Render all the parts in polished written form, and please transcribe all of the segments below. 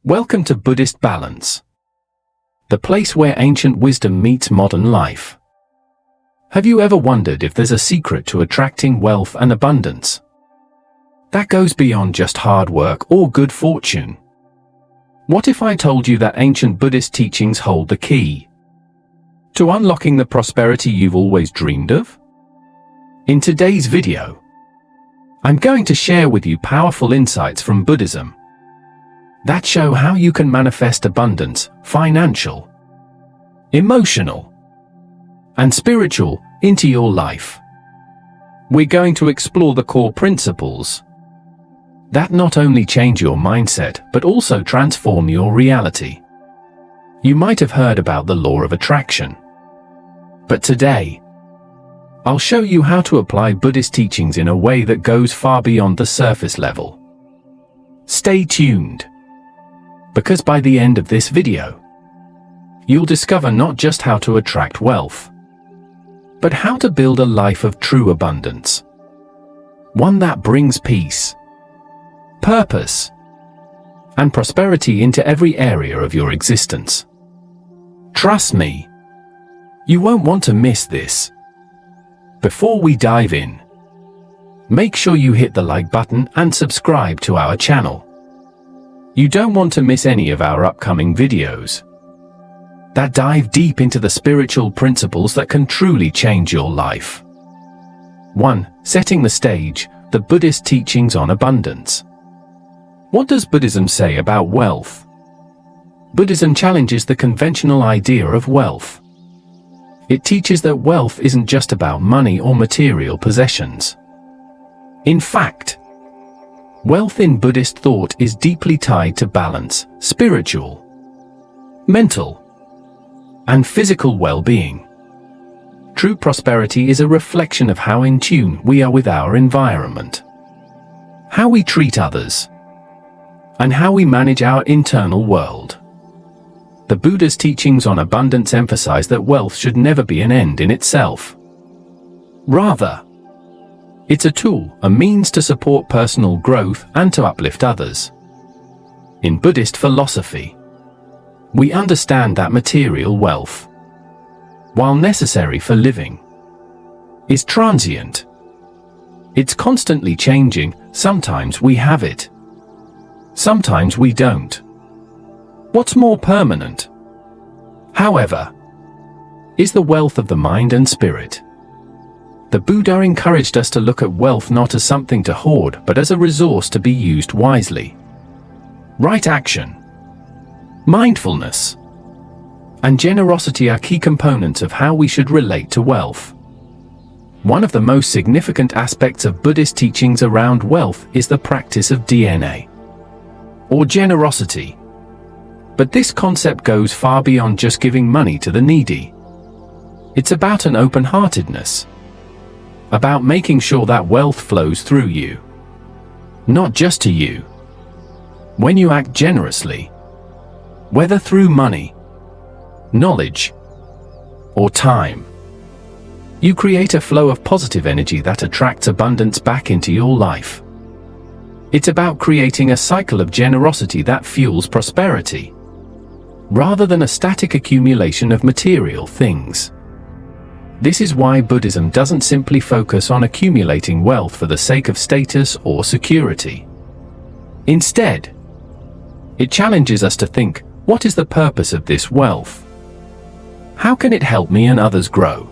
Welcome to Buddhist Balance, the place where ancient wisdom meets modern life. Have you ever wondered if there's a secret to attracting wealth and abundance that goes beyond just hard work or good fortune? What if I told you that ancient Buddhist teachings hold the key to unlocking the prosperity you've always dreamed of? In today's video, I'm going to share with you powerful insights from Buddhism that show how you can manifest abundance, financial, emotional, and spiritual, into your life. We're going to explore the core principles that not only change your mindset, but also transform your reality. You might have heard about the law of attraction, but today, I'll show you how to apply Buddhist teachings in a way that goes far beyond the surface level. Stay tuned, because by the end of this video, you'll discover not just how to attract wealth, but how to build a life of true abundance. One that brings peace, purpose, and prosperity into every area of your existence. Trust me, you won't want to miss this. Before we dive in, make sure you hit the like button and subscribe to our channel. You don't want to miss any of our upcoming videos that dive deep into the spiritual principles that can truly change your life. 1. Setting the stage, the Buddhist teachings on abundance. What does Buddhism say about wealth? Buddhism challenges the conventional idea of wealth. It teaches that wealth isn't just about money or material possessions. In fact, wealth in Buddhist thought is deeply tied to balance, spiritual, mental, and physical well-being. True prosperity is a reflection of how in tune we are with our environment, how we treat others, and how we manage our internal world. The Buddha's teachings on abundance emphasize that wealth should never be an end in itself. Rather, it's a tool, a means to support personal growth and to uplift others. In Buddhist philosophy, we understand that material wealth, while necessary for living, is transient. It's constantly changing. Sometimes we have it, sometimes we don't. What's more permanent, however, is the wealth of the mind and spirit. The Buddha encouraged us to look at wealth not as something to hoard, but as a resource to be used wisely. Right action, mindfulness, and generosity are key components of how we should relate to wealth. One of the most significant aspects of Buddhist teachings around wealth is the practice of Dāna, or generosity. But this concept goes far beyond just giving money to the needy. It's about an open-heartedness, about making sure that wealth flows through you, not just to you. When you act generously, whether through money, knowledge, or time, you create a flow of positive energy that attracts abundance back into your life. It's about creating a cycle of generosity that fuels prosperity, rather than a static accumulation of material things. This is why Buddhism doesn't simply focus on accumulating wealth for the sake of status or security. Instead, it challenges us to think, what is the purpose of this wealth? How can it help me and others grow?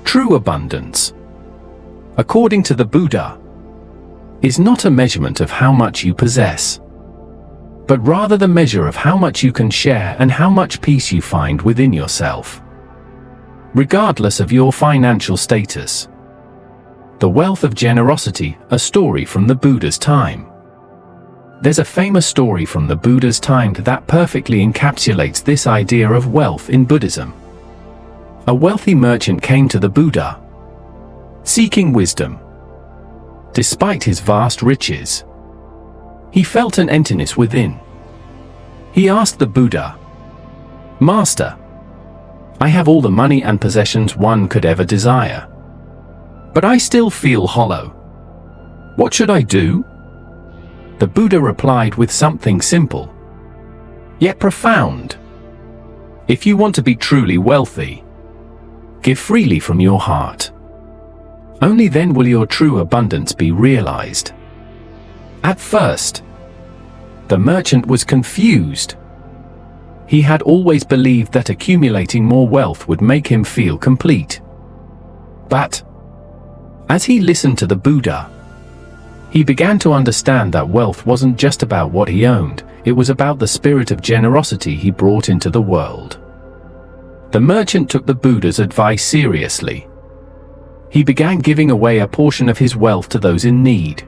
True abundance, according to the Buddha, is not a measurement of how much you possess, but rather the measure of how much you can share and how much peace you find within yourself, regardless of your financial status. The wealth of generosity, a story from the Buddha's time. There's a famous story from the Buddha's time that perfectly encapsulates this idea of wealth in Buddhism. A wealthy merchant came to the Buddha, seeking wisdom. Despite his vast riches, he felt an emptiness within. He asked the Buddha, "Master, I have all the money and possessions one could ever desire, but I still feel hollow. What should I do?" The Buddha replied with something simple: yet profound. If you want to be truly wealthy, give freely from your heart. Only then will your true abundance be realized. At first, the merchant was confused. He had always believed that accumulating more wealth would make him feel complete. But as he listened to the Buddha, he began to understand that wealth wasn't just about what he owned, it was about the spirit of generosity he brought into the world. The merchant took the Buddha's advice seriously. He began giving away a portion of his wealth to those in need.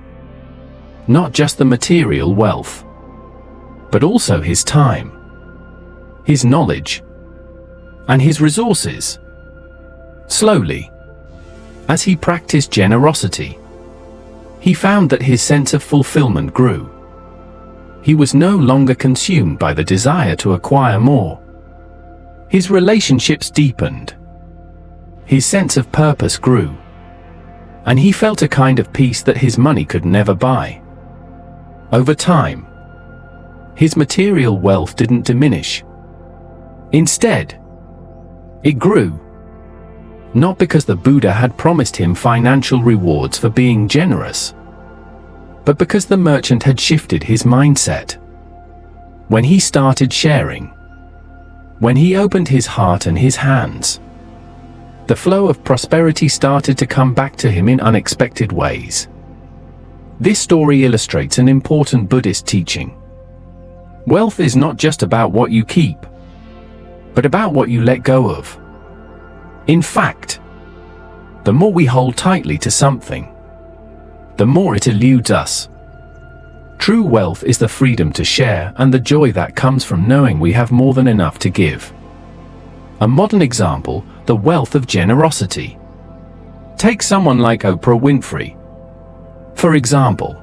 Not just the material wealth, but also his time, his knowledge, and his resources. Slowly, as he practiced generosity, he found that his sense of fulfillment grew. He was no longer consumed by the desire to acquire more. His relationships deepened. His sense of purpose grew. And he felt a kind of peace that his money could never buy. Over time, his material wealth didn't diminish. Instead, it grew. Not because the Buddha had promised him financial rewards for being generous, but because the merchant had shifted his mindset. When he started sharing, when he opened his heart and his hands, the flow of prosperity started to come back to him in unexpected ways. This story illustrates an important Buddhist teaching. Wealth is not just about what you keep, but about what you let go of. In fact, the more we hold tightly to something, the more it eludes us. True wealth is the freedom to share and the joy that comes from knowing we have more than enough to give. A modern example, the wealth of generosity. Take someone like Oprah Winfrey. For example,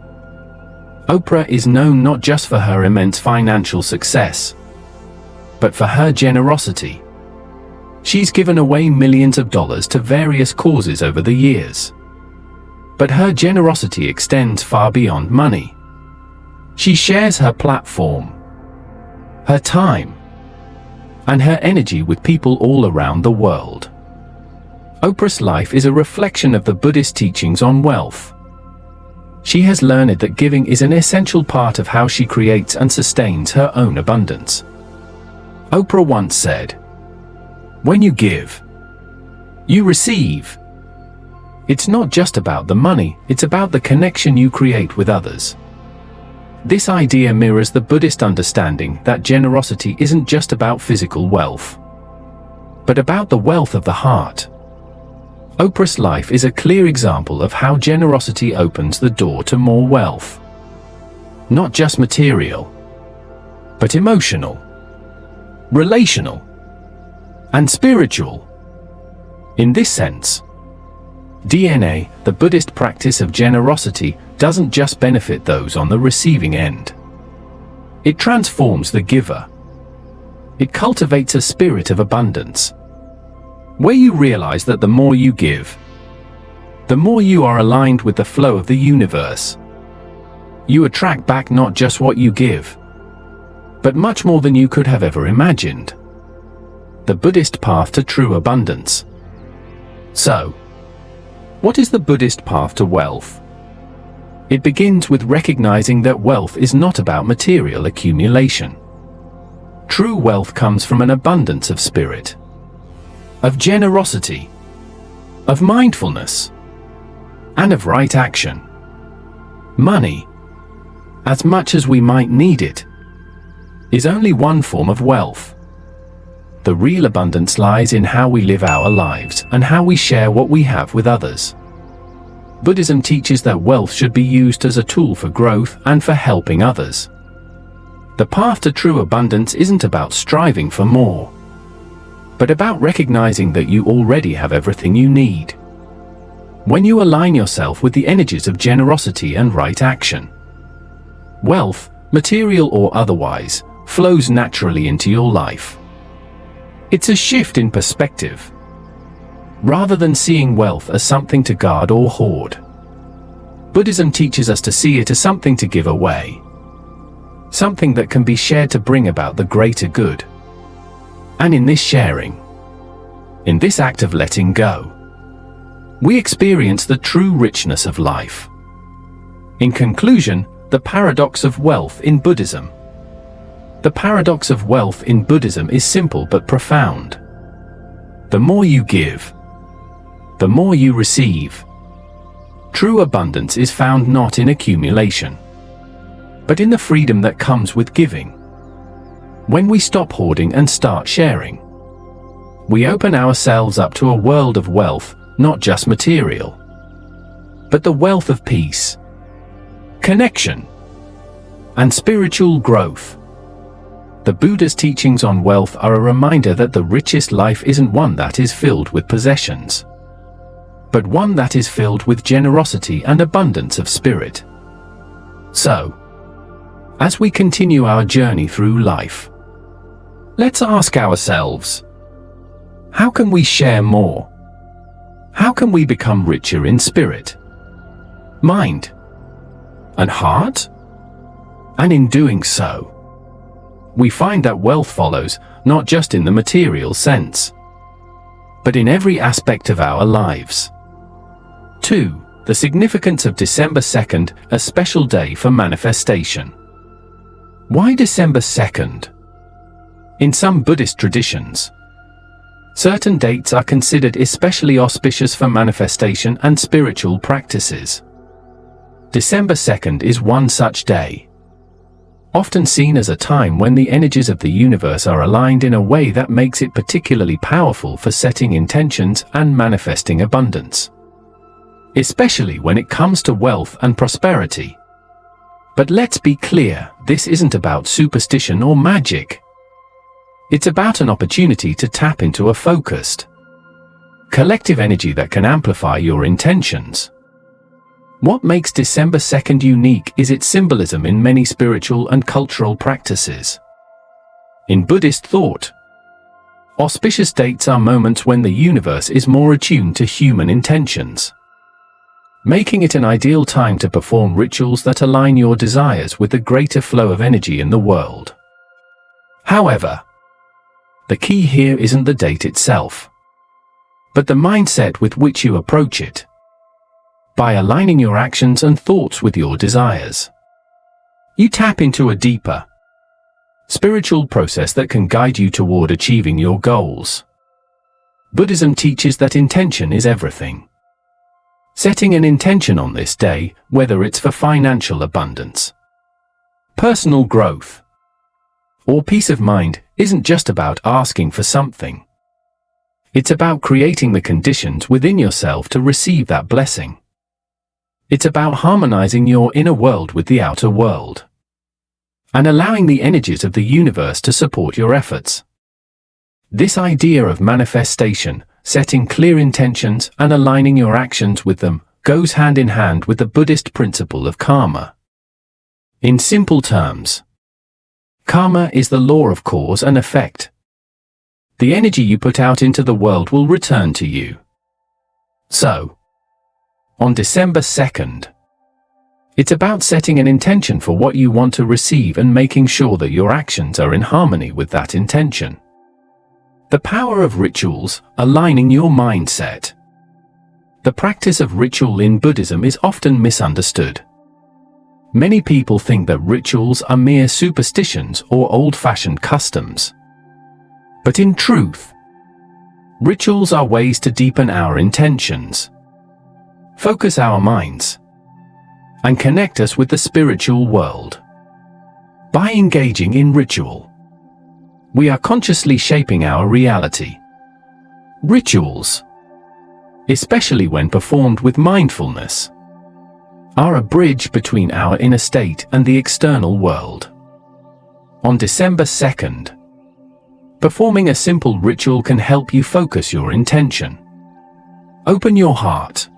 Oprah is known not just for her immense financial success, but for her generosity. She's given away millions of dollars to various causes over the years. But her generosity extends far beyond money. She shares her platform, her time, and her energy with people all around the world. Oprah's life is a reflection of the Buddhist teachings on wealth. She has learned that giving is an essential part of how she creates and sustains her own abundance. Oprah once said, "When you give, you receive." It's not just about the money, it's about the connection you create with others. This idea mirrors the Buddhist understanding that generosity isn't just about physical wealth, but about the wealth of the heart. Oprah's life is a clear example of how generosity opens the door to more wealth. Not just material, but emotional, relational, and spiritual. In this sense, Dāna, the Buddhist practice of generosity, doesn't just benefit those on the receiving end. It transforms the giver. It cultivates a spirit of abundance, where you realize that the more you give, the more you are aligned with the flow of the universe. You attract back not just what you give, but much more than you could have ever imagined. The Buddhist path to true abundance. So, what is the Buddhist path to wealth? It begins with recognizing that wealth is not about material accumulation. True wealth comes from an abundance of spirit, of generosity, of mindfulness, and of right action. Money, as much as we might need it, is only one form of wealth. The real abundance lies in how we live our lives and how we share what we have with others. Buddhism teaches that wealth should be used as a tool for growth and for helping others. The path to true abundance isn't about striving for more, but about recognizing that you already have everything you need. When you align yourself with the energies of generosity and right action, wealth, material or otherwise, flows naturally into your life. It's a shift in perspective. Rather than seeing wealth as something to guard or hoard, Buddhism teaches us to see it as something to give away. something that can be shared to bring about the greater good. And in this sharing, in this act of letting go, we experience the true richness of life. In conclusion, the paradox of wealth in Buddhism. The paradox of wealth in Buddhism is simple but profound. The more you give, the more you receive. True abundance is found not in accumulation, but in the freedom that comes with giving. When we stop hoarding and start sharing, we open ourselves up to a world of wealth, not just material, but the wealth of peace, connection, and spiritual growth. The Buddha's teachings on wealth are a reminder that the richest life isn't one that is filled with possessions, but one that is filled with generosity and abundance of spirit. So, as we continue our journey through life, let's ask ourselves, how can we share more? How can we become richer in spirit, mind, and heart? And in doing so, we find that wealth follows, not just in the material sense, but in every aspect of our lives. 2. The significance of December 2nd, a special day for manifestation. Why December 2nd? In some Buddhist traditions, certain dates are considered especially auspicious for manifestation and spiritual practices. December 2nd is one such day, often seen as a time when the energies of the universe are aligned in a way that makes it particularly powerful for setting intentions and manifesting abundance, especially when it comes to wealth and prosperity. But let's be clear, this isn't about superstition or magic. It's about an opportunity to tap into a focused, collective energy that can amplify your intentions. What makes December 2nd unique is its symbolism in many spiritual and cultural practices. In Buddhist thought, auspicious dates are moments when the universe is more attuned to human intentions, making it an ideal time to perform rituals that align your desires with the greater flow of energy in the world. However, the key here isn't the date itself, but the mindset with which you approach it. By aligning your actions and thoughts with your desires, you tap into a deeper, spiritual process that can guide you toward achieving your goals. Buddhism teaches that intention is everything. Setting an intention on this day, whether it's for financial abundance, personal growth, or peace of mind, isn't just about asking for something. It's about creating the conditions within yourself to receive that blessing. It's about harmonizing your inner world with the outer world, and allowing the energies of the universe to support your efforts. This idea of manifestation, setting clear intentions and aligning your actions with them, goes hand in hand with the Buddhist principle of karma. In simple terms, karma is the law of cause and effect. The energy you put out into the world will return to you. So, on December 2nd, it's about setting an intention for what you want to receive and making sure that your actions are in harmony with that intention. The power of rituals, aligning your mindset. The practice of ritual in Buddhism is often misunderstood. Many people think that rituals are mere superstitions or old-fashioned customs. But in truth, rituals are ways to deepen our intentions, focus our minds, and connect us with the spiritual world. By engaging in ritual, we are consciously shaping our reality. Rituals, especially when performed with mindfulness, are a bridge between our inner state and the external world. On December 2nd, performing a simple ritual can help you focus your intention, open your heart,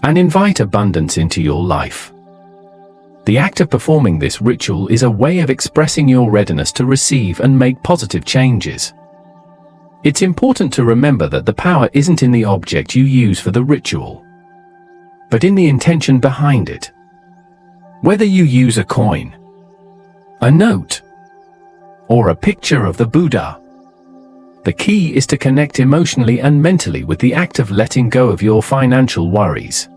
and invite abundance into your life. The act of performing this ritual is a way of expressing your readiness to receive and make positive changes. It's important to remember that the power isn't in the object you use for the ritual, but in the intention behind it. Whether you use a coin, a note, or a picture of the Buddha. The key is to connect emotionally and mentally with the act of letting go of your financial worries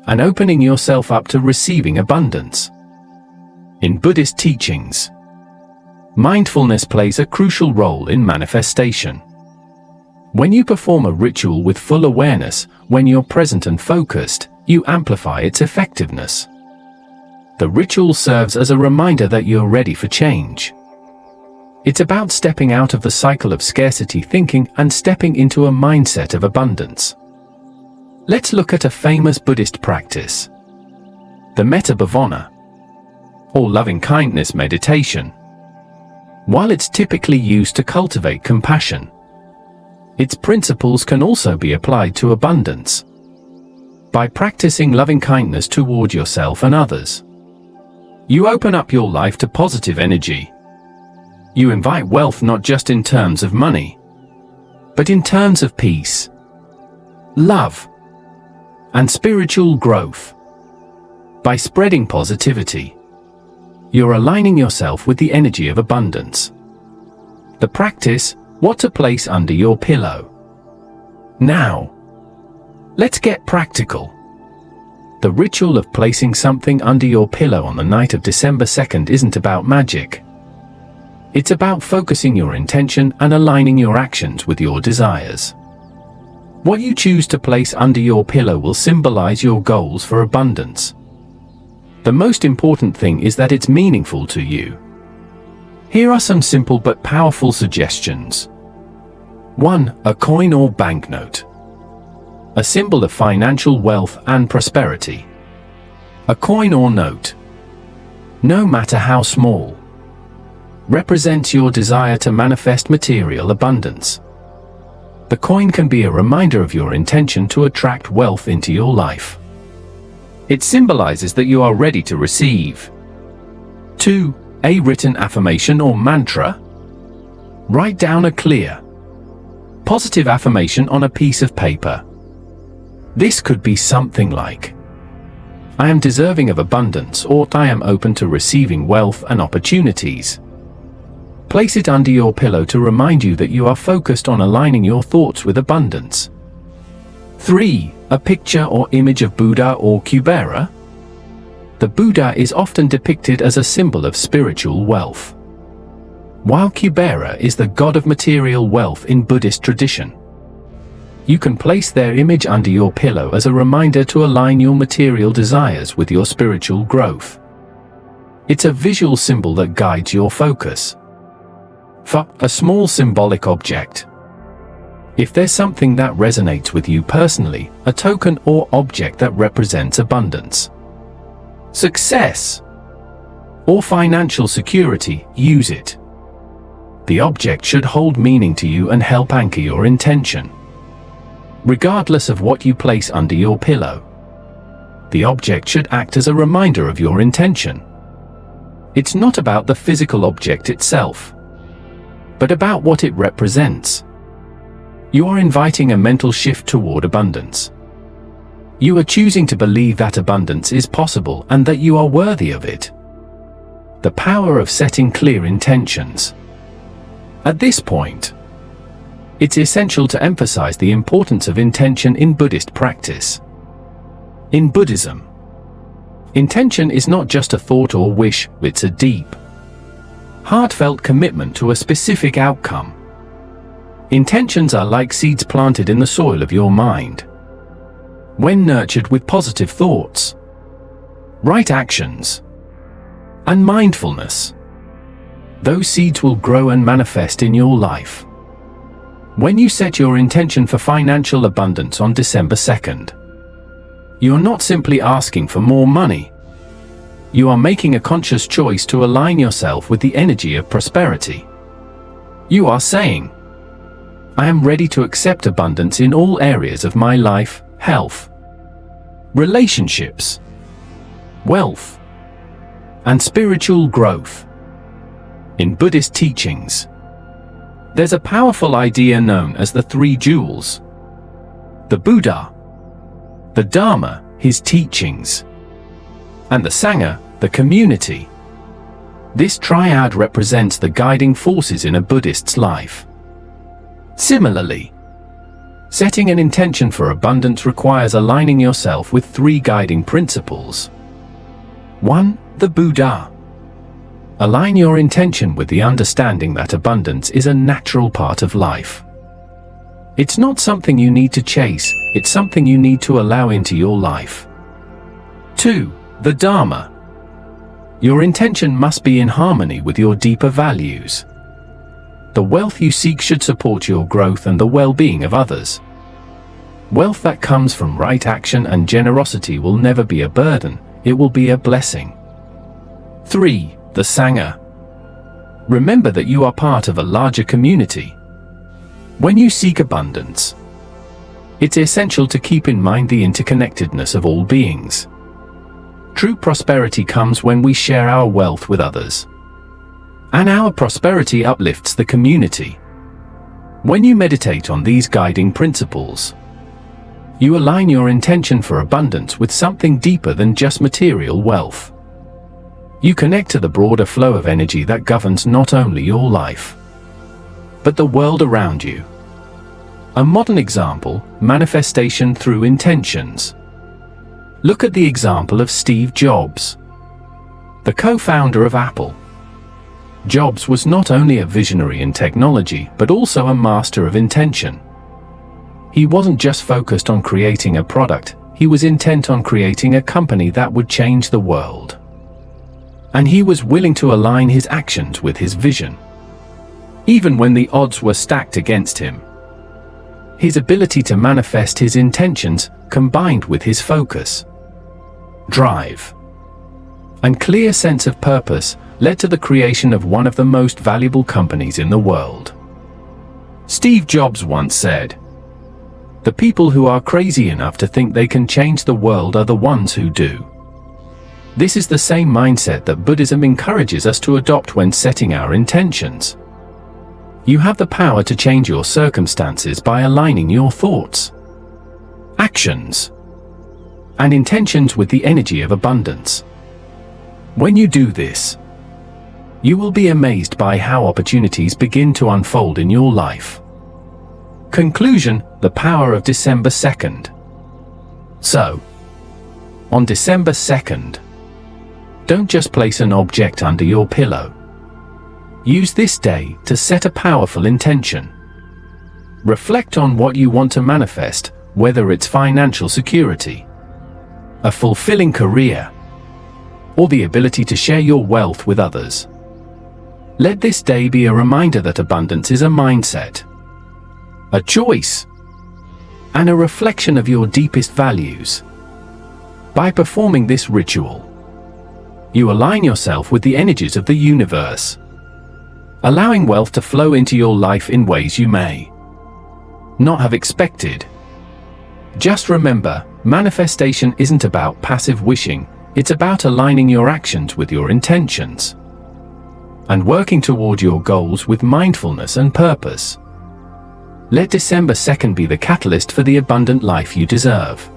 and opening yourself up to receiving abundance. In Buddhist teachings, mindfulness plays a crucial role in manifestation. When you perform a ritual with full awareness, when you're present and focused, you amplify its effectiveness. The ritual serves as a reminder that you're ready for change. It's about stepping out of the cycle of scarcity thinking and stepping into a mindset of abundance. Let's look at a famous Buddhist practice, the metta bhavana, or loving-kindness meditation. While it's typically used to cultivate compassion, its principles can also be applied to abundance. By practicing loving-kindness toward yourself and others, you open up your life to positive energy. You invite wealth not just in terms of money, but in terms of peace, love, and spiritual growth. By spreading positivity, you're aligning yourself with the energy of abundance. The practice, what to place under your pillow. Now, let's get practical. The ritual of placing something under your pillow on the night of December 2nd isn't about magic. It's about focusing your intention and aligning your actions with your desires. What you choose to place under your pillow will symbolize your goals for abundance. The most important thing is that it's meaningful to you. Here are some simple but powerful suggestions. 1. A coin or banknote, a symbol of financial wealth and prosperity. A coin or note, no matter how small, represents your desire to manifest material abundance. The coin can be a reminder of your intention to attract wealth into your life. It symbolizes that you are ready to receive. 2. A written affirmation or mantra. Write down a clear, positive affirmation on a piece of paper. This could be something like, I am deserving of abundance, or I am open to receiving wealth and opportunities. Place it under your pillow to remind you that you are focused on aligning your thoughts with abundance. 3. A picture or image of Buddha or Kubera. The Buddha is often depicted as a symbol of spiritual wealth, while Kubera is the god of material wealth in Buddhist tradition. You can place their image under your pillow as a reminder to align your material desires with your spiritual growth. It's a visual symbol that guides your focus. 4. A small symbolic object. If there's something that resonates with you personally, a token or object that represents abundance, success, or financial security, use it. The object should hold meaning to you and help anchor your intention. Regardless of what you place under your pillow, the object should act as a reminder of your intention. It's not about the physical object itself, but about what it represents. You are inviting a mental shift toward abundance. You are choosing to believe that abundance is possible and that you are worthy of it. The power of setting clear intentions. At this point, it's essential to emphasize the importance of intention in Buddhist practice. In Buddhism, intention is not just a thought or wish, it's a deep, heartfelt commitment to a specific outcome. Intentions are like seeds planted in the soil of your mind. When nurtured with positive thoughts, right actions, and mindfulness, those seeds will grow and manifest in your life. When you set your intention for financial abundance on December 2nd, you're not simply asking for more money. You are making a conscious choice to align yourself with the energy of prosperity. You are saying, I am ready to accept abundance in all areas of my life, health, relationships, wealth, and spiritual growth. In Buddhist teachings, there's a powerful idea known as the three jewels: the Buddha, the Dāna, his teachings, and the Sangha, the community. This triad represents the guiding forces in a Buddhist's life. Similarly, setting an intention for abundance requires aligning yourself with three guiding principles. 1. The Buddha. Align your intention with the understanding that abundance is a natural part of life. It's not something you need to chase, it's something you need to allow into your life. 2. The Dāna. Your intention must be in harmony with your deeper values. The wealth you seek should support your growth and the well-being of others. Wealth that comes from right action and generosity will never be a burden, it will be a blessing. 3. The Sangha. Remember that you are part of a larger community. When you seek abundance, it's essential to keep in mind the interconnectedness of all beings. True prosperity comes when we share our wealth with others. And our prosperity uplifts the community. When you meditate on these guiding principles, you align your intention for abundance with something deeper than just material wealth. You connect to the broader flow of energy that governs not only your life, but the world around you. A modern example, manifestation through intentions. Look at the example of Steve Jobs, the co-founder of Apple. Jobs was not only a visionary in technology, but also a master of intention. He wasn't just focused on creating a product, he was intent on creating a company that would change the world. And he was willing to align his actions with his vision, even when the odds were stacked against him. His ability to manifest his intentions, combined with his focus, drive, and clear sense of purpose, led to the creation of one of the most valuable companies in the world. Steve Jobs once said, "The people who are crazy enough to think they can change the world are the ones who do." This is the same mindset that Buddhism encourages us to adopt when setting our intentions. You have the power to change your circumstances by aligning your thoughts, actions, and intentions with the energy of abundance. When you do this, you will be amazed by how opportunities begin to unfold in your life. Conclusion: the power of December 2nd. So, on December 2nd, don't just place an object under your pillow. Use this day to set a powerful intention. Reflect on what you want to manifest, whether it's financial security, a fulfilling career, or the ability to share your wealth with others. Let this day be a reminder that abundance is a mindset, a choice, and a reflection of your deepest values. By performing this ritual, you align yourself with the energies of the universe, allowing wealth to flow into your life in ways you may not have expected. Just remember, manifestation isn't about passive wishing, it's about aligning your actions with your intentions and working toward your goals with mindfulness and purpose. Let December 2nd be the catalyst for the abundant life you deserve.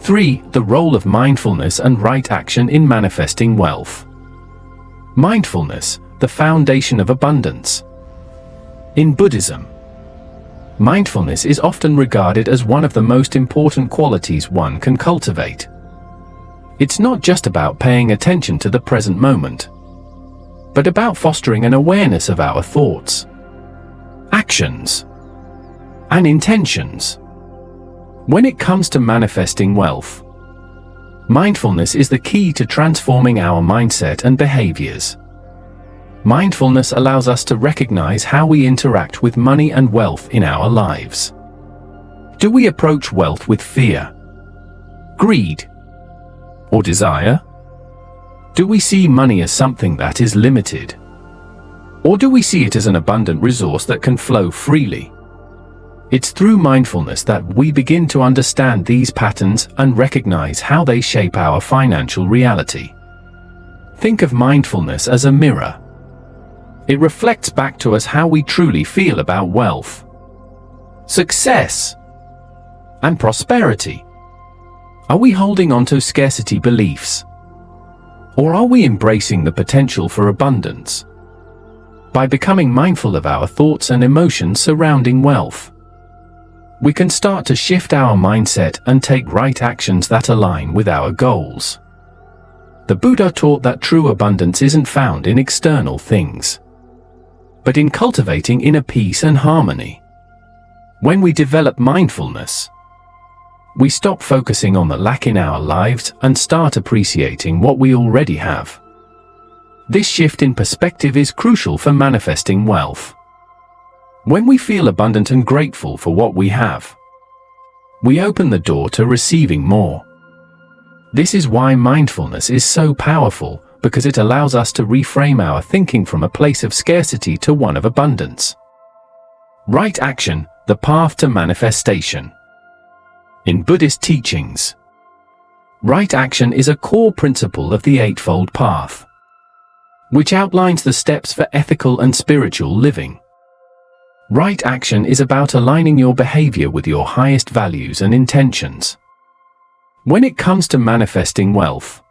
3. The role of mindfulness and right action in manifesting wealth. Mindfulness, the foundation of abundance. In Buddhism, mindfulness is often regarded as one of the most important qualities one can cultivate. It's not just about paying attention to the present moment, but about fostering an awareness of our thoughts, actions, and intentions. When it comes to manifesting wealth, mindfulness is the key to transforming our mindset and behaviors. Mindfulness allows us to recognize how we interact with money and wealth in our lives. Do we approach wealth with fear, greed, or desire? Do we see money as something that is limited? Or do we see it as an abundant resource that can flow freely? It's through mindfulness that we begin to understand these patterns and recognize how they shape our financial reality. Think of mindfulness as a mirror. It reflects back to us how we truly feel about wealth, success, and prosperity. Are we holding on to scarcity beliefs, Or are we embracing the potential for abundance? By becoming mindful of our thoughts and emotions surrounding wealth, we can start to shift our mindset and take right actions that align with our goals. The Buddha taught that true abundance isn't found in external things, but in cultivating inner peace and harmony. When we develop mindfulness, we stop focusing on the lack in our lives and start appreciating what we already have. This shift in perspective is crucial for manifesting wealth. When we feel abundant and grateful for what we have, we open the door to receiving more. This is why mindfulness is so powerful, because it allows us to reframe our thinking from a place of scarcity to one of abundance. Right action, the path to manifestation. In Buddhist teachings, right action is a core principle of the Eightfold Path, which outlines the steps for ethical and spiritual living. Right action is about aligning your behavior with your highest values and intentions. When it comes to manifesting wealth,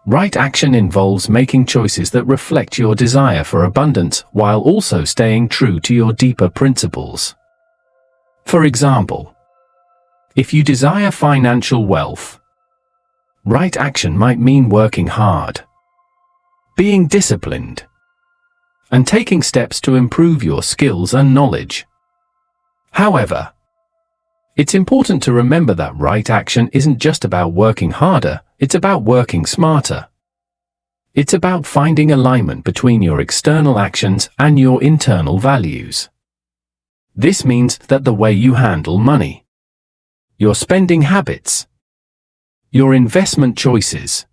right action involves making choices that reflect your desire for abundance while also staying true to your deeper principles. For example, if you desire financial wealth, right action might mean working hard, being disciplined, and taking steps to improve your skills and knowledge. However, it's important to remember that right action isn't just about working harder, it's about working smarter. It's about finding alignment between your external actions and your internal values. This means that the way you handle money, your spending habits, your investment choices,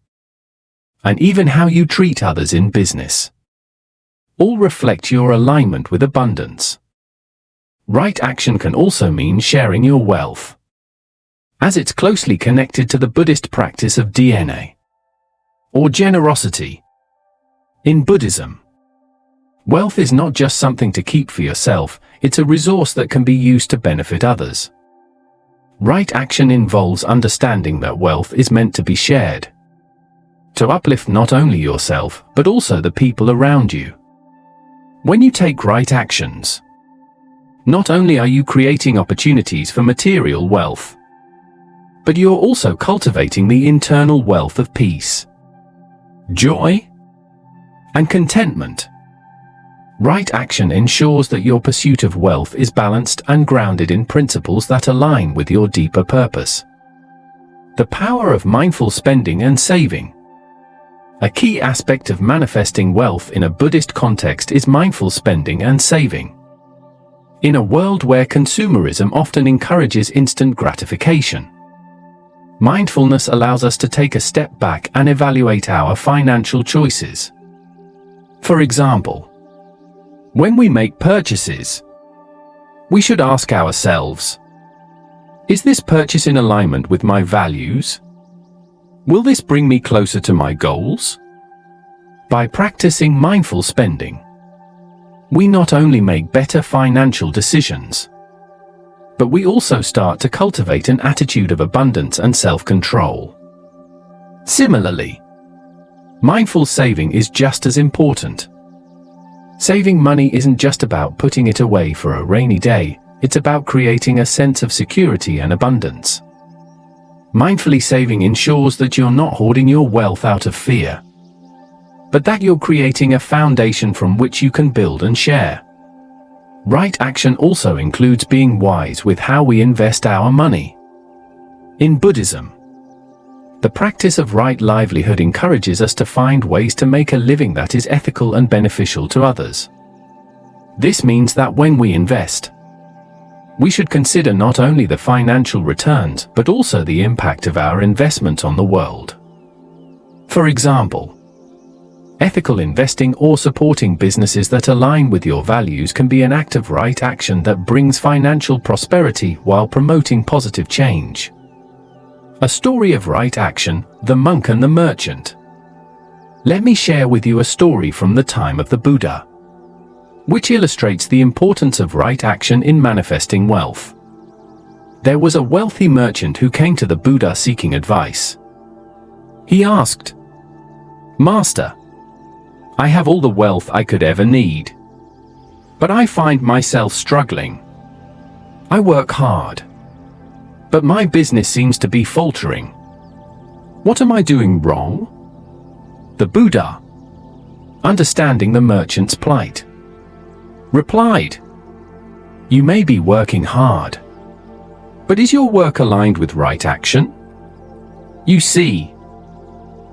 and even how you treat others in business, all reflect your alignment with abundance. Right action can also mean sharing your wealth, as it's closely connected to the Buddhist practice of Dāna, or generosity. In Buddhism, wealth is not just something to keep for yourself, it's a resource that can be used to benefit others. Right action involves understanding that wealth is meant to be shared, to uplift not only yourself, but also the people around you. When you take right actions, not only are you creating opportunities for material wealth, but you're also cultivating the internal wealth of peace, joy, and contentment. Right action ensures that your pursuit of wealth is balanced and grounded in principles that align with your deeper purpose. The power of mindful spending and saving. A key aspect of manifesting wealth in a Buddhist context is mindful spending and saving. In a world where consumerism often encourages instant gratification, mindfulness allows us to take a step back and evaluate our financial choices. For example, when we make purchases, we should ask ourselves, is this purchase in alignment with my values? Will this bring me closer to my goals? By practicing mindful spending, we not only make better financial decisions, but we also start to cultivate an attitude of abundance and self-control. Similarly, mindful saving is just as important. Saving money isn't just about putting it away for a rainy day, it's about creating a sense of security and abundance. Mindfully saving ensures that you're not hoarding your wealth out of fear, but that you're creating a foundation from which you can build and share. Right action also includes being wise with how we invest our money. In Buddhism, the practice of right livelihood encourages us to find ways to make a living that is ethical and beneficial to others. This means that when we invest, we should consider not only the financial returns, but also the impact of our investment on the world. For example, ethical investing or supporting businesses that align with your values can be an act of right action that brings financial prosperity while promoting positive change. A story of right action, the monk and the merchant. Let me share with you a story from the time of the Buddha, which illustrates the importance of right action in manifesting wealth. There was a wealthy merchant who came to the Buddha seeking advice. He asked, Master, I have all the wealth I could ever need, but I find myself struggling. I work hard, but my business seems to be faltering. What am I doing wrong? The Buddha, understanding the merchant's plight, replied, "You may be working hard, but is your work aligned with right action? You see,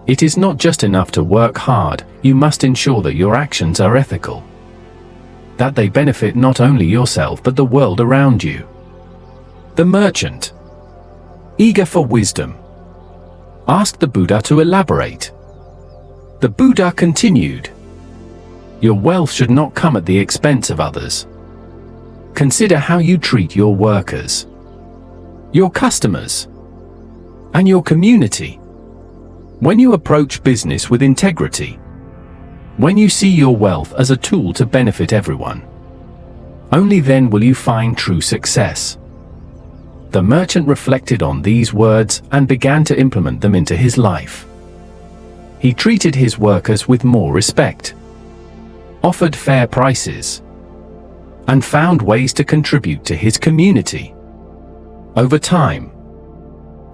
it is not just enough to work hard, you must ensure that your actions are ethical, that they benefit not only yourself but the world around you." The merchant, eager for wisdom, asked the Buddha to elaborate. The Buddha continued, "Your wealth should not come at the expense of others. Consider how you treat your workers, your customers, and your community. When you approach business with integrity, when you see your wealth as a tool to benefit everyone, only then will you find true success." The merchant reflected on these words and began to implement them into his life. He treated his workers with more respect, offered fair prices, and found ways to contribute to his community. Over time,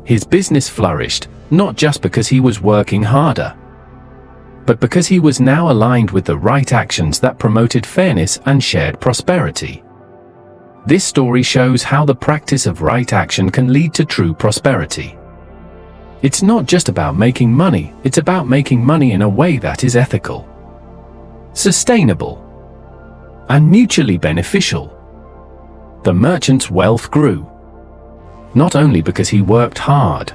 his business flourished, not just because he was working harder, but because he was now aligned with the right actions that promoted fairness and shared prosperity. This story shows how the practice of right action can lead to true prosperity. It's not just about making money, it's about making money in a way that is ethical, sustainable, and mutually beneficial. The merchant's wealth grew, not only because he worked hard,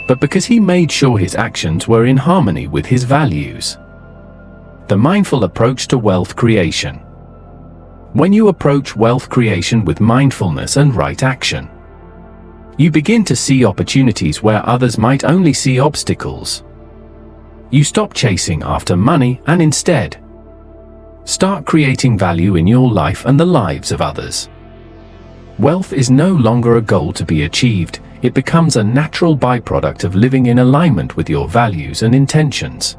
but because he made sure his actions were in harmony with his values. The mindful approach to wealth creation. When you approach wealth creation with mindfulness and right action, you begin to see opportunities where others might only see obstacles. You stop chasing after money and instead start creating value in your life and the lives of others. Wealth is no longer a goal to be achieved, it becomes a natural byproduct of living in alignment with your values and intentions.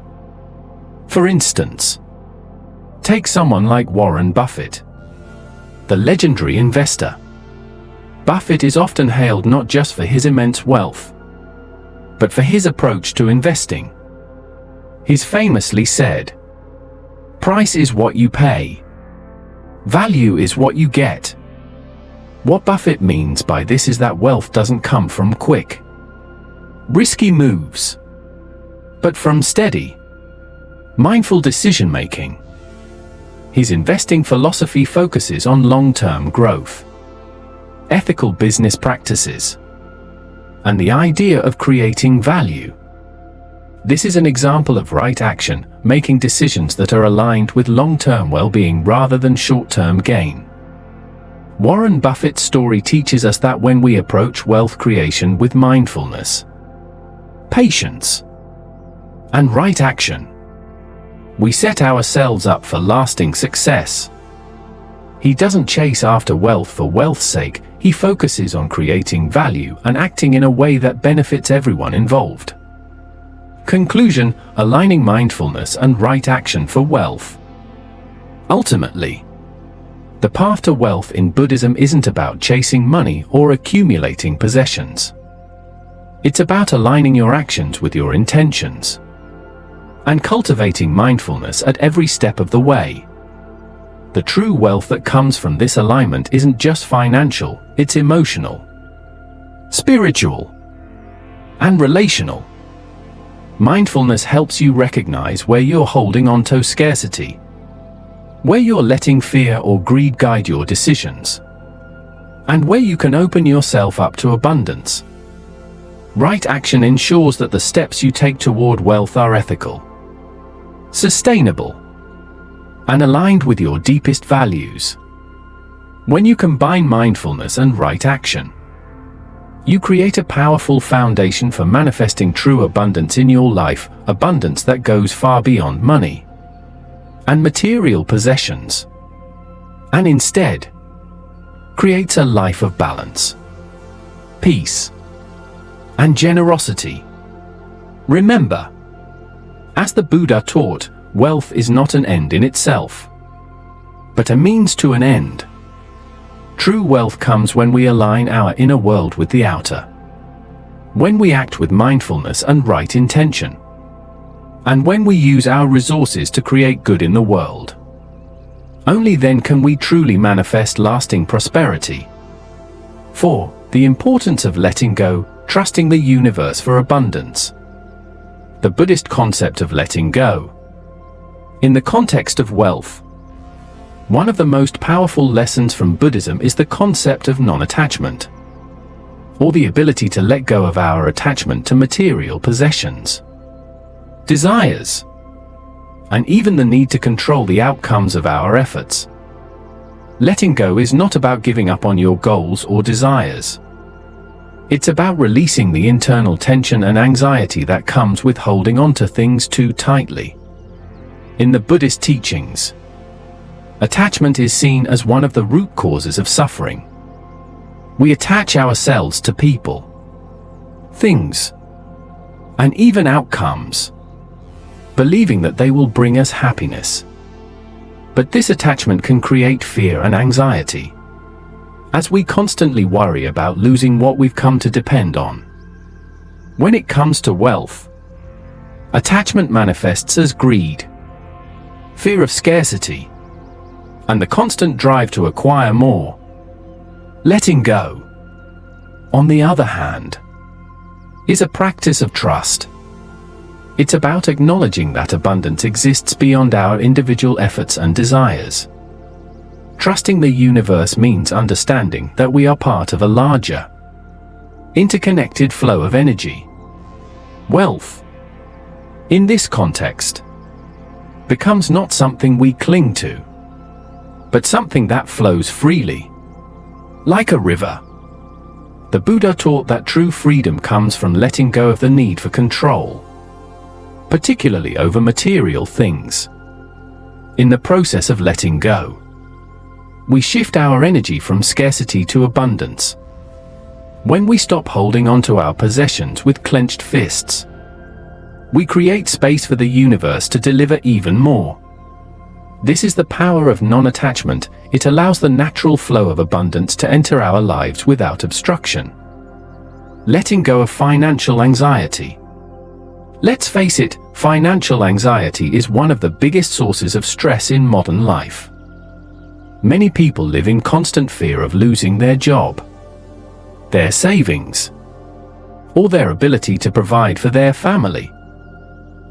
For instance, take someone like Warren Buffett, the legendary investor. Buffett is often hailed not just for his immense wealth, but for his approach to investing. He's famously said, "Price is what you pay. Value is what you get." What Buffett means by this is that wealth doesn't come from quick, risky moves, but from steady, mindful decision-making. His investing philosophy focuses on long-term growth, ethical business practices, and the idea of creating value. This is an example of right action, making decisions that are aligned with long-term well-being rather than short-term gain. Warren Buffett's story teaches us that when we approach wealth creation with mindfulness, patience, and right action, we set ourselves up for lasting success. He doesn't chase after wealth for wealth's sake, he focuses on creating value and acting in a way that benefits everyone involved. Conclusion: aligning mindfulness and right action for wealth. Ultimately, the path to wealth in Buddhism isn't about chasing money or accumulating possessions. It's about aligning your actions with your intentions and cultivating mindfulness at every step of the way. The true wealth that comes from this alignment isn't just financial, it's emotional, spiritual, and relational. Mindfulness helps you recognize where you're holding on to scarcity, where you're letting fear or greed guide your decisions, and where you can open yourself up to abundance. Right action ensures that the steps you take toward wealth are ethical, sustainable, and aligned with your deepest values. When you combine mindfulness and right action, you create a powerful foundation for manifesting true abundance in your life, abundance that goes far beyond money and material possessions, and instead creates a life of balance, peace, and generosity. Remember, As the Buddha taught, wealth is not an end in itself, but a means to an end. True wealth comes when we align our inner world with the outer, when we act with mindfulness and right intention, and when we use our resources to create good in the world. Only then can we truly manifest lasting prosperity. 4. The importance of letting go, trusting the universe for abundance. The Buddhist concept of letting go. In the context of wealth, one of the most powerful lessons from Buddhism is the concept of non-attachment, or the ability to let go of our attachment to material possessions, desires, and even the need to control the outcomes of our efforts. Letting go is not about giving up on your goals or desires. It's about releasing the internal tension and anxiety that comes with holding on to things too tightly. In the Buddhist teachings, attachment is seen as one of the root causes of suffering. We attach ourselves to people, things, and even outcomes, believing that they will bring us happiness. But this attachment can create fear and anxiety, as we constantly worry about losing what we've come to depend on. When it comes to wealth, attachment manifests as greed, fear of scarcity, and the constant drive to acquire more. Letting go, on the other hand, is a practice of trust. It's about acknowledging that abundance exists beyond our individual efforts and desires. Trusting the universe means understanding that we are part of a larger, interconnected flow of energy. Wealth, in this context, becomes not something we cling to, but something that flows freely, like a river. The Buddha taught that true freedom comes from letting go of the need for control, particularly over material things. In the process of letting go, we shift our energy from scarcity to abundance. When we stop holding onto our possessions with clenched fists, we create space for the universe to deliver even more. This is the power of non-attachment. It allows the natural flow of abundance to enter our lives without obstruction. Letting go of financial anxiety. Let's face it, financial anxiety is one of the biggest sources of stress in modern life. Many people live in constant fear of losing their job, their savings, or their ability to provide for their family.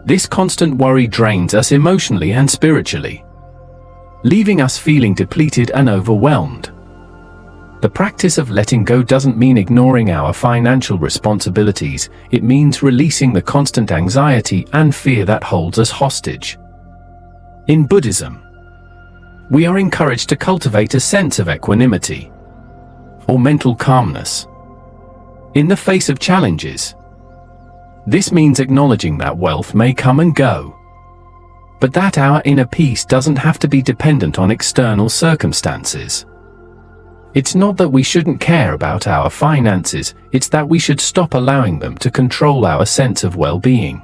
This constant worry drains us emotionally and spiritually, leaving us feeling depleted and overwhelmed. The practice of letting go doesn't mean ignoring our financial responsibilities. It means releasing the constant anxiety and fear that holds us hostage. In Buddhism, we are encouraged to cultivate a sense of equanimity, or mental calmness, in the face of challenges. This means acknowledging that wealth may come and go, but that our inner peace doesn't have to be dependent on external circumstances. It's not that we shouldn't care about our finances, it's that we should stop allowing them to control our sense of well-being.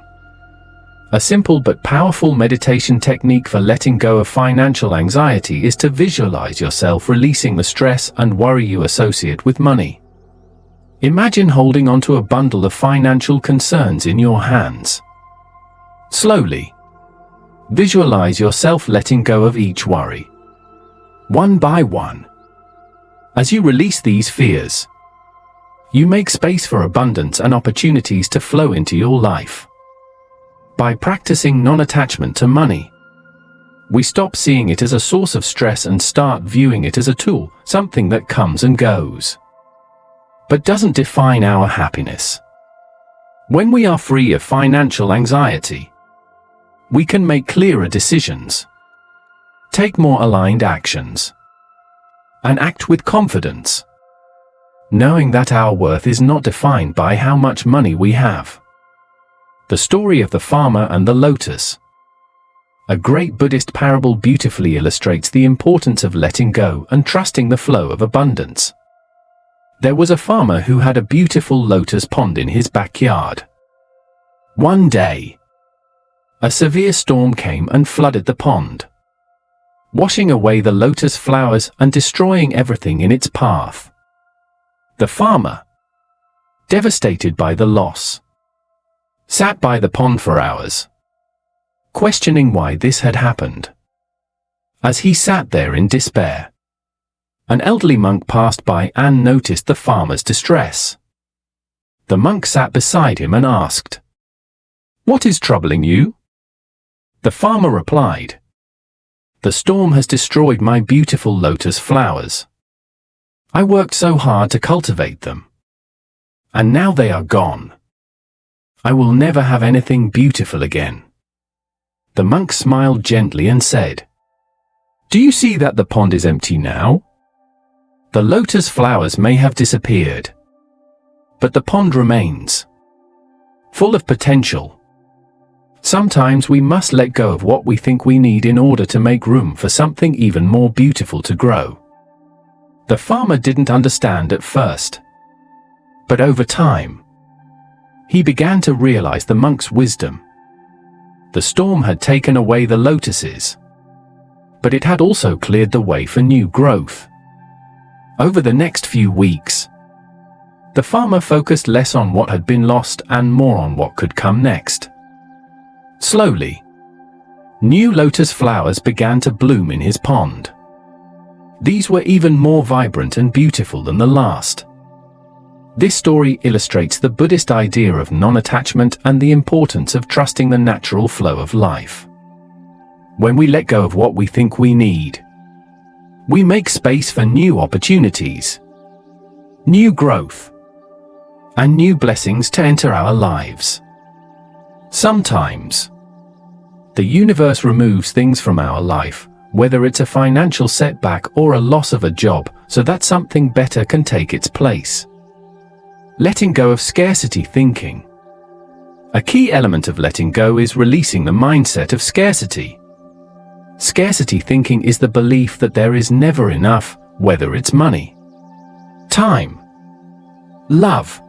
A simple but powerful meditation technique for letting go of financial anxiety is to visualize yourself releasing the stress and worry you associate with money. Imagine holding onto a bundle of financial concerns in your hands. Slowly, visualize yourself letting go of each worry, one by one. As you release these fears, you make space for abundance and opportunities to flow into your life. By practicing non-attachment to money, we stop seeing it as a source of stress and start viewing it as a tool, something that comes and goes, but doesn't define our happiness. When we are free of financial anxiety, we can make clearer decisions, take more aligned actions, and act with confidence, knowing that our worth is not defined by how much money we have. The story of the farmer and the lotus. A great Buddhist parable beautifully illustrates the importance of letting go and trusting the flow of abundance. There was a farmer who had a beautiful lotus pond in his backyard. One day, A severe storm came and flooded the pond, washing away the lotus flowers and destroying everything in its path. The farmer, devastated by the loss, sat by the pond for hours, questioning why this had happened. As he sat there in despair, an elderly monk passed by and noticed the farmer's distress. The monk sat beside him and asked, "What is troubling you?" The farmer replied, "The storm has destroyed my beautiful lotus flowers. I worked so hard to cultivate them, and now they are gone. I will never have anything beautiful again." The monk smiled gently and said, "Do you see that the pond is empty now? The lotus flowers may have disappeared, but the pond remains, full of potential. Sometimes we must let go of what we think we need in order to make room for something even more beautiful to grow." The farmer didn't understand at first, but over time, he began to realize the monk's wisdom. The storm had taken away the lotuses, but it had also cleared the way for new growth. Over the next few weeks, the farmer focused less on what had been lost and more on what could come next. Slowly, new lotus flowers began to bloom in his pond. These were even more vibrant and beautiful than the last. This story illustrates the Buddhist idea of non-attachment and the importance of trusting the natural flow of life. When we let go of what we think we need, we make space for new opportunities, new growth, and new blessings to enter our lives. Sometimes, the universe removes things from our life, whether it's a financial setback or a loss of a job, so that something better can take its place. Letting go of scarcity thinking. A key element of letting go is releasing the mindset of scarcity. Scarcity thinking is the belief that there is never enough, whether it's money, time, love,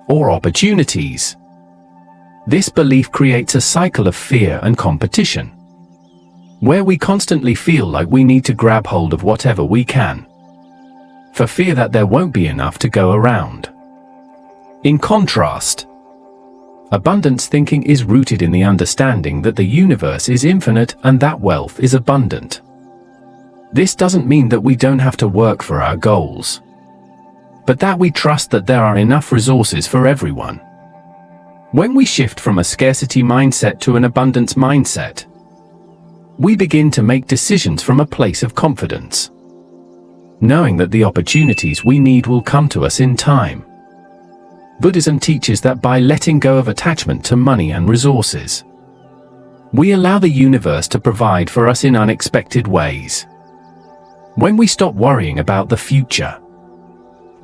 or opportunities. This belief creates a cycle of fear and competition, where we constantly feel like we need to grab hold of whatever we can, for fear that there won't be enough to go around. In contrast, abundance thinking is rooted in the understanding that the universe is infinite and that wealth is abundant. This doesn't mean that we don't have to work for our goals, but that we trust that there are enough resources for everyone. When we shift from a scarcity mindset to an abundance mindset, we begin to make decisions from a place of confidence, knowing that the opportunities we need will come to us in time. Buddhism teaches that by letting go of attachment to money and resources, we allow the universe to provide for us in unexpected ways. When we stop worrying about the future,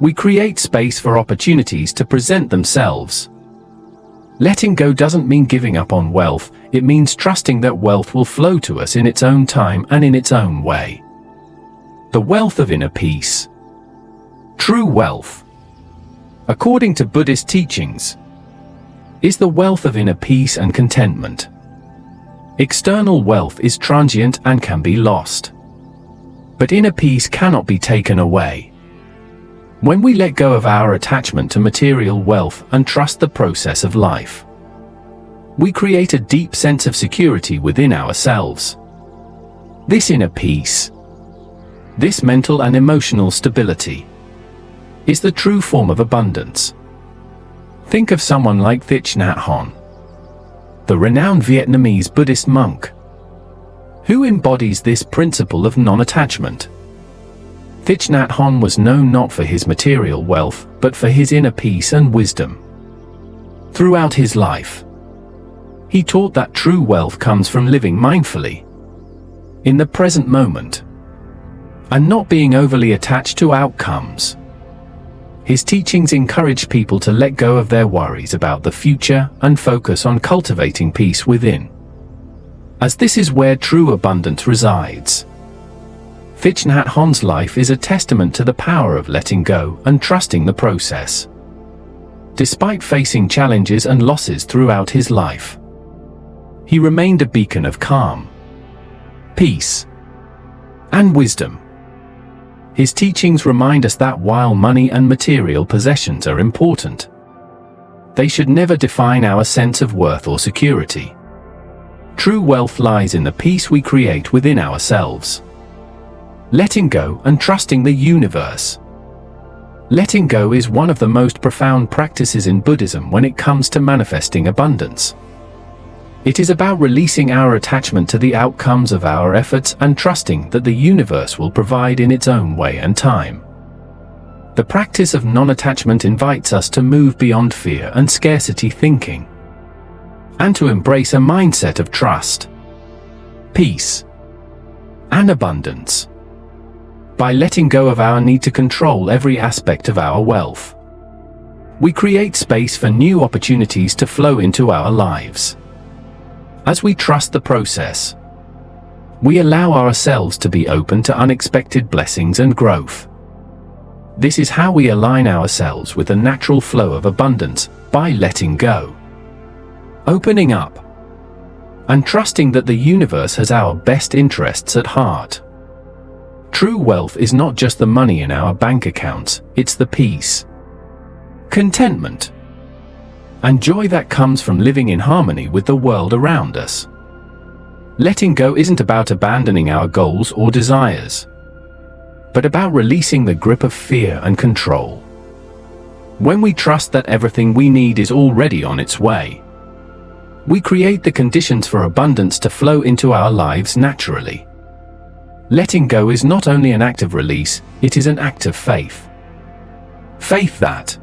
we create space for opportunities to present themselves. Letting go doesn't mean giving up on wealth, it means trusting that wealth will flow to us in its own time and in its own way. The wealth of inner peace. True wealth, according to Buddhist teachings, is the wealth of inner peace and contentment. External wealth is transient and can be lost, but inner peace cannot be taken away. When we let go of our attachment to material wealth and trust the process of life, we create a deep sense of security within ourselves. This inner peace, this mental and emotional stability, is the true form of abundance. Think of someone like Thich Nhat Hanh, the renowned Vietnamese Buddhist monk, who embodies this principle of non-attachment. Thich Nhat Hanh was known not for his material wealth, but for his inner peace and wisdom. Throughout his life, he taught that true wealth comes from living mindfully, in the present moment, and not being overly attached to outcomes. His teachings encourage people to let go of their worries about the future and focus on cultivating peace within, as this is where true abundance resides. Thich Nhat Hanh's life is a testament to the power of letting go and trusting the process. Despite facing challenges and losses throughout his life, He remained a beacon of calm, peace, and wisdom. His teachings remind us that while money and material possessions are important, they should never define our sense of worth or security. True wealth lies in the peace we create within ourselves. Letting go and trusting the universe. Letting go is one of the most profound practices in Buddhism when it comes to manifesting abundance. It is about releasing our attachment to the outcomes of our efforts and trusting that the universe will provide in its own way and time. The practice of non-attachment invites us to move beyond fear and scarcity thinking, and to embrace a mindset of trust, peace, and abundance. By letting go of our need to control every aspect of our wealth, we create space for new opportunities to flow into our lives. As we trust the process, we allow ourselves to be open to unexpected blessings and growth. This is how we align ourselves with the natural flow of abundance, by letting go, opening up, and trusting that the universe has our best interests at heart. True wealth is not just the money in our bank accounts, it's the peace, contentment, and joy that comes from living in harmony with the world around us. Letting go isn't about abandoning our goals or desires, but about releasing the grip of fear and control. When we trust that everything we need is already on its way, we create the conditions for abundance to flow into our lives naturally. Letting go is not only an act of release, it is an act of faith. Faith that,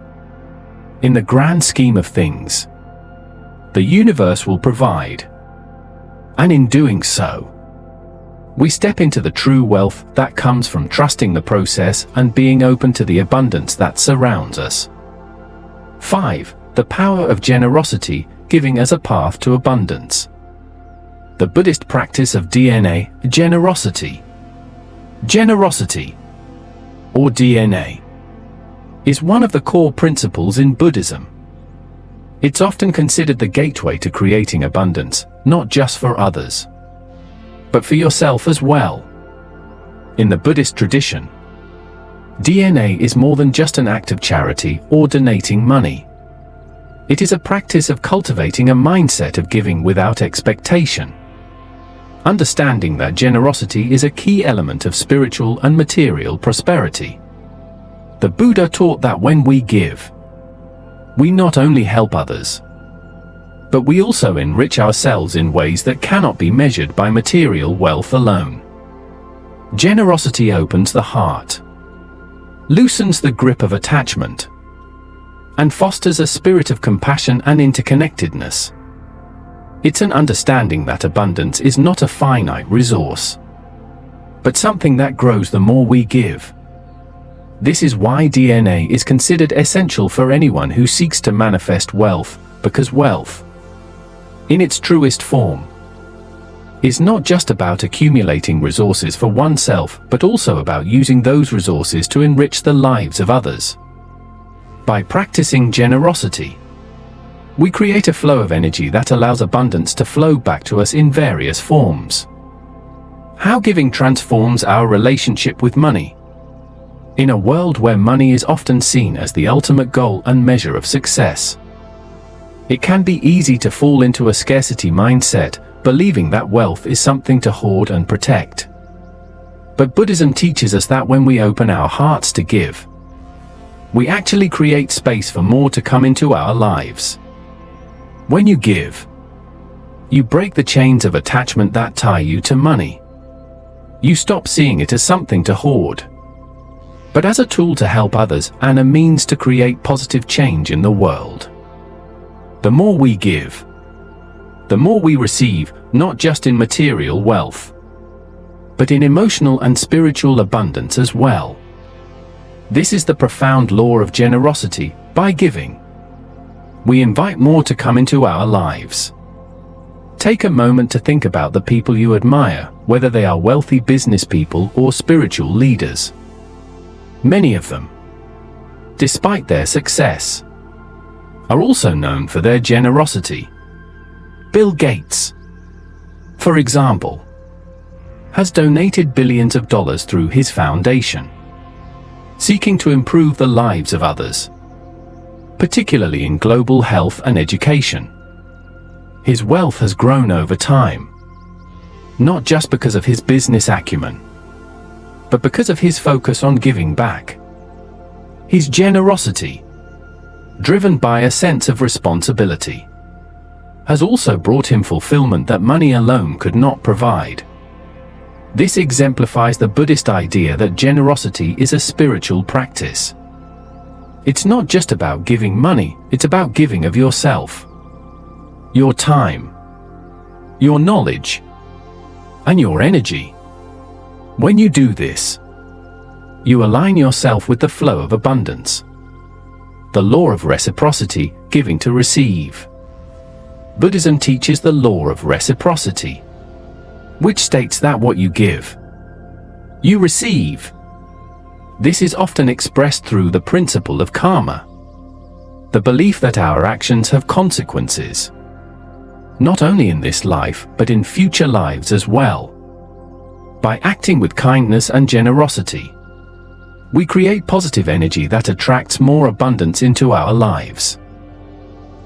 in the grand scheme of things, the universe will provide. And in doing so, we step into the true wealth that comes from trusting the process and being open to the abundance that surrounds us. 5. The power of generosity, giving as a path to abundance. The Buddhist practice of Dāna, generosity. Generosity, or Dāna, is one of the core principles in Buddhism. It's often considered the gateway to creating abundance, not just for others, but for yourself as well. In the Buddhist tradition, Dāna is more than just an act of charity or donating money. It is a practice of cultivating a mindset of giving without expectation, understanding that generosity is a key element of spiritual and material prosperity. The Buddha taught that when we give, we not only help others, but we also enrich ourselves in ways that cannot be measured by material wealth alone. Generosity opens the heart, loosens the grip of attachment, and fosters a spirit of compassion and interconnectedness. It's an understanding that abundance is not a finite resource, but something that grows the more we give. This is why Dāna is considered essential for anyone who seeks to manifest wealth, because wealth, in its truest form, is not just about accumulating resources for oneself, but also about using those resources to enrich the lives of others. By practicing generosity, we create a flow of energy that allows abundance to flow back to us in various forms. How giving transforms our relationship with money. In a world where money is often seen as the ultimate goal and measure of success, it can be easy to fall into a scarcity mindset, believing that wealth is something to hoard and protect. But Buddhism teaches us that when we open our hearts to give, we actually create space for more to come into our lives. When you give, you break the chains of attachment that tie you to money. You stop seeing it as something to hoard, but as a tool to help others and a means to create positive change in the world. The more we give, the more we receive, not just in material wealth, but in emotional and spiritual abundance as well. This is the profound law of generosity. By giving, we invite more to come into our lives. Take a moment to think about the people you admire, whether they are wealthy business people or spiritual leaders. Many of them, despite their success, are also known for their generosity. Bill Gates, for example, has donated billions of dollars through his foundation, seeking to improve the lives of others, particularly in global health and education. His wealth has grown over time, not just because of his business acumen, but because of his focus on giving back. His generosity, driven by a sense of responsibility, has also brought him fulfillment that money alone could not provide. This exemplifies the Buddhist idea that generosity is a spiritual practice. It's not just about giving money, it's about giving of yourself, your time, your knowledge, and your energy. When you do this, you align yourself with the flow of abundance, the law of reciprocity, giving to receive. Buddhism teaches the law of reciprocity, which states that what you give, you receive. This is often expressed through the principle of karma, the belief that our actions have consequences, not only in this life but in future lives as well. By acting with kindness and generosity, we create positive energy that attracts more abundance into our lives.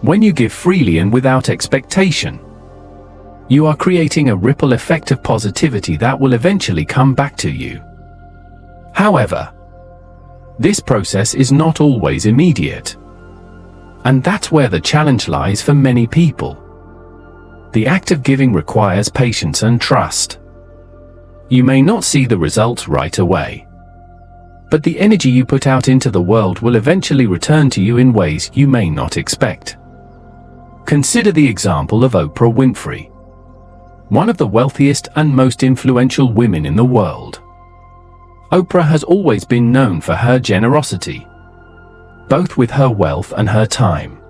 When you give freely and without expectation, you are creating a ripple effect of positivity that will eventually come back to you. However, this process is not always immediate, and that's where the challenge lies for many people. The act of giving requires patience and trust. You may not see the results right away, but the energy you put out into the world will eventually return to you in ways you may not expect. Consider the example of Oprah Winfrey, one of the wealthiest and most influential women in the world. Oprah has always been known for her generosity, both with her wealth and her time.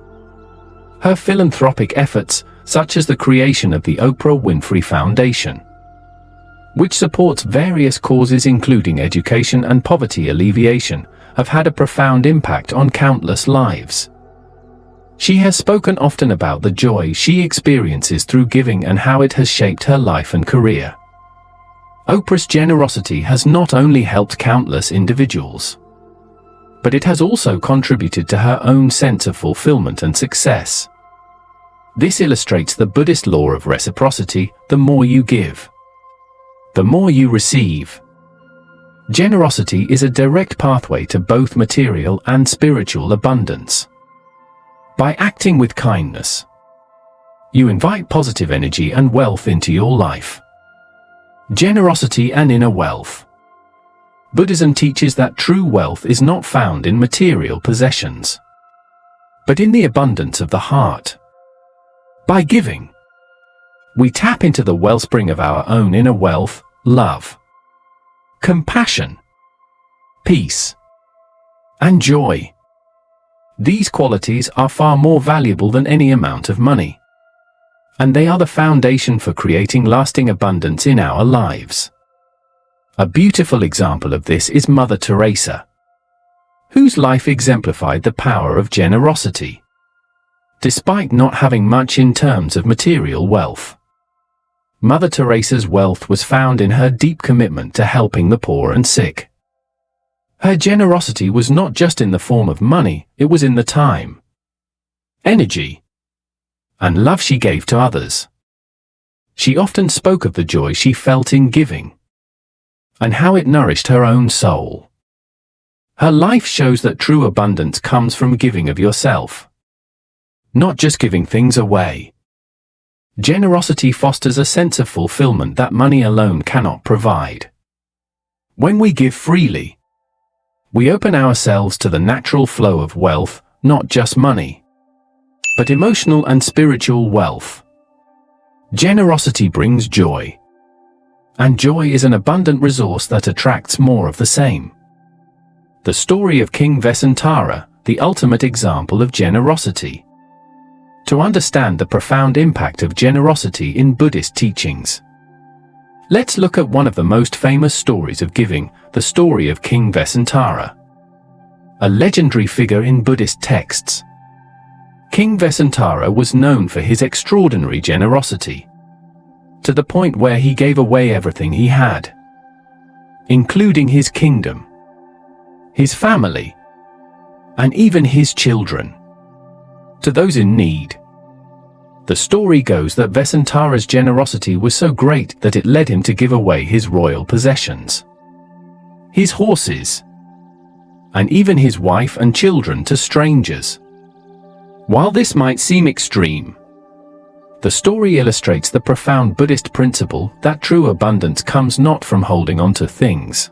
Her philanthropic efforts, such as the creation of the Oprah Winfrey Foundation, which supports various causes including education and poverty alleviation, have had a profound impact on countless lives. She has spoken often about the joy she experiences through giving and how it has shaped her life and career. Oprah's generosity has not only helped countless individuals, but it has also contributed to her own sense of fulfillment and success. This illustrates the Buddhist law of reciprocity: the more you give, the more you receive. Generosity is a direct pathway to both material and spiritual abundance. By acting with kindness, you invite positive energy and wealth into your life. Generosity and inner wealth. Buddhism teaches that true wealth is not found in material possessions, but in the abundance of the heart. By giving, we tap into the wellspring of our own inner wealth: love, compassion, peace, and joy. These qualities are far more valuable than any amount of money, and they are the foundation for creating lasting abundance in our lives. A beautiful example of this is Mother Teresa, whose life exemplified the power of generosity. Despite not having much in terms of material wealth, Mother Teresa's wealth was found in her deep commitment to helping the poor and sick. Her generosity was not just in the form of money, it was in the time, energy, and love she gave to others. She often spoke of the joy she felt in giving, and how it nourished her own soul. Her life shows that true abundance comes from giving of yourself, not just giving things away. Generosity fosters a sense of fulfillment that money alone cannot provide. When we give freely, we open ourselves to the natural flow of wealth, not just money, but emotional and spiritual wealth. Generosity brings joy, and joy is an abundant resource that attracts more of the same. The story of King Vesantara, the ultimate example of generosity. To understand the profound impact of generosity in Buddhist teachings, let's look at one of the most famous stories of giving, the story of King Vesantara, a legendary figure in Buddhist texts. King Vesantara was known for his extraordinary generosity, to the point where he gave away everything he had, including his kingdom, his family, and even his children, to those in need. The story goes that Vesantara's generosity was so great that it led him to give away his royal possessions, his horses, and even his wife and children to strangers. While this might seem extreme, the story illustrates the profound Buddhist principle that true abundance comes not from holding on to things,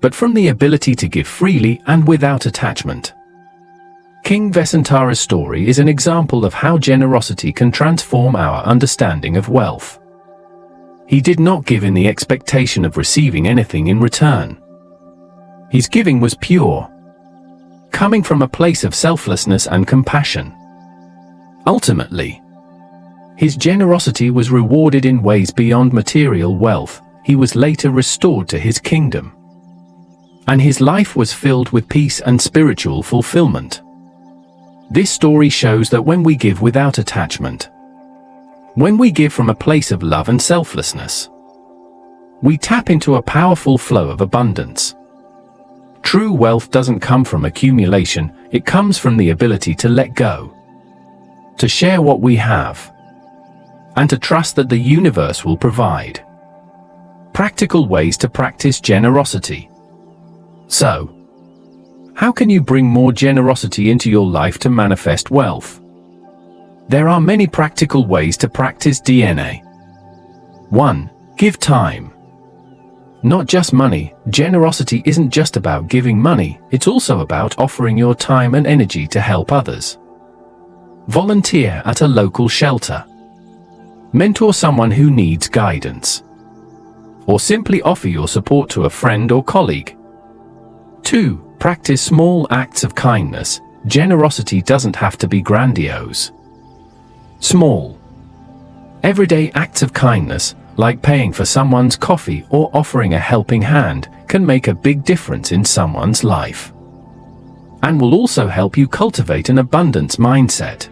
but from the ability to give freely and without attachment. King Vesantara's story is an example of how generosity can transform our understanding of wealth. He did not give in the expectation of receiving anything in return. His giving was pure, coming from a place of selflessness and compassion. Ultimately, his generosity was rewarded in ways beyond material wealth. He was later restored to his kingdom, and his life was filled with peace and spiritual fulfillment. This story shows that when we give without attachment, when we give from a place of love and selflessness, we tap into a powerful flow of abundance. True wealth doesn't come from accumulation, it comes from the ability to let go, to share what we have, and to trust that the universe will provide. Practical ways to practice generosity. So, how can you bring more generosity into your life to manifest wealth? There are many practical ways to practice Dāna. 1. Give time. Not just money. Generosity isn't just about giving money, it's also about offering your time and energy to help others. Volunteer at a local shelter. Mentor someone who needs guidance. Or simply offer your support to a friend or colleague. 2. Practice small acts of kindness. Generosity doesn't have to be grandiose. Small, everyday acts of kindness, like paying for someone's coffee or offering a helping hand, can make a big difference in someone's life, and will also help you cultivate an abundance mindset.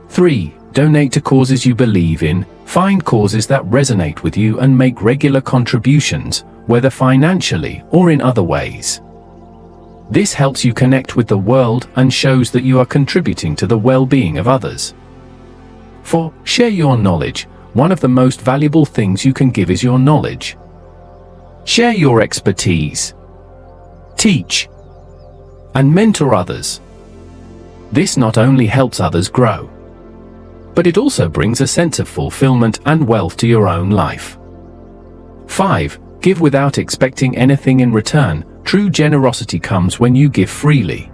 3. Donate to causes you believe in. Find causes that resonate with you and make regular contributions, whether financially or in other ways. This helps you connect with the world and shows that you are contributing to the well-being of others. 4. Share your knowledge. One of the most valuable things you can give is your knowledge. Share your expertise. Teach and mentor others. This not only helps others grow, but it also brings a sense of fulfillment and wealth to your own life. 5. Give without expecting anything in return. True generosity comes when you give freely,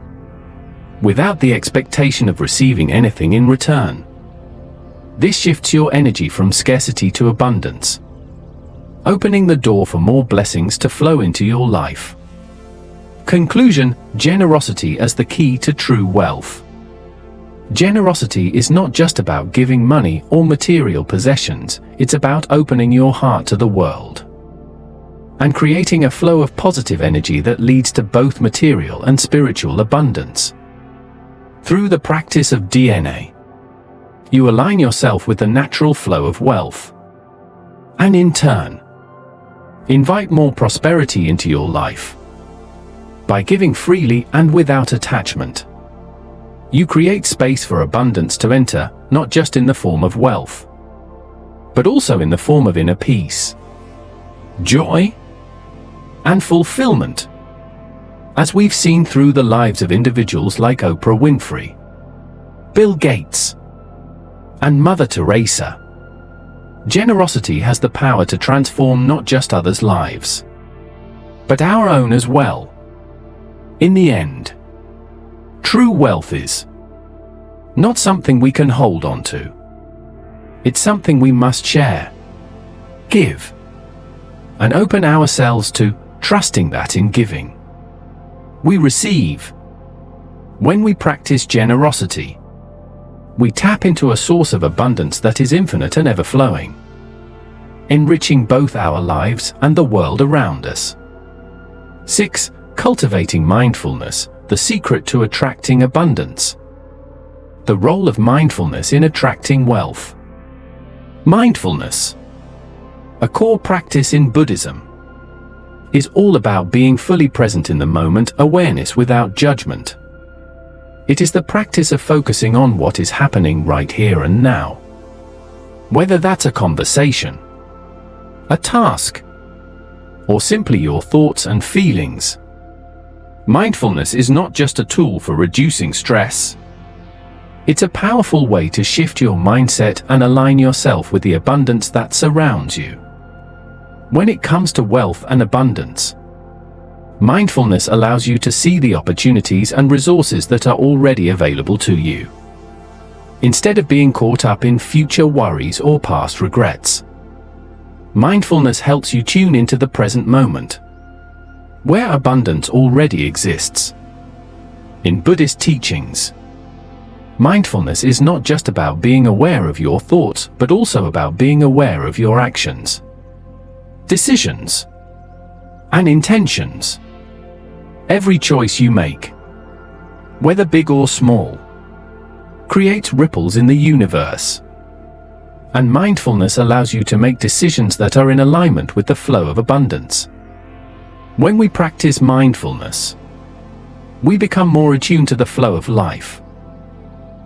without the expectation of receiving anything in return. This shifts your energy from scarcity to abundance, opening the door for more blessings to flow into your life. Conclusion: generosity as the key to true wealth. Generosity is not just about giving money or material possessions, it's about opening your heart to the world and creating a flow of positive energy that leads to both material and spiritual abundance. Through the practice of Dāna, you align yourself with the natural flow of wealth, and in turn, invite more prosperity into your life. By giving freely and without attachment, you create space for abundance to enter, not just in the form of wealth, but also in the form of inner peace, joy, and fulfillment. As we've seen through the lives of individuals like Oprah Winfrey, Bill Gates, and Mother Teresa, generosity has the power to transform not just others' lives, but our own as well. In the end, true wealth is not something we can hold on to. It's something we must share, give, and open ourselves to, trusting that in giving, we receive. When we practice generosity, we tap into a source of abundance that is infinite and ever-flowing, enriching both our lives and the world around us. 6. Cultivating mindfulness, the secret to attracting abundance. The role of mindfulness in attracting wealth. Mindfulness, a core practice in Buddhism, is all about being fully present in the moment, awareness without judgment. It is the practice of focusing on what is happening right here and now. Whether that's a conversation, a task, or simply your thoughts and feelings. Mindfulness is not just a tool for reducing stress. It's a powerful way to shift your mindset and align yourself with the abundance that surrounds you. When it comes to wealth and abundance, mindfulness allows you to see the opportunities and resources that are already available to you, instead of being caught up in future worries or past regrets. Mindfulness helps you tune into the present moment, where abundance already exists. In Buddhist teachings, mindfulness is not just about being aware of your thoughts, but also about being aware of your actions, decisions, and intentions. Every choice you make, whether big or small, creates ripples in the universe. And mindfulness allows you to make decisions that are in alignment with the flow of abundance. When we practice mindfulness, we become more attuned to the flow of life.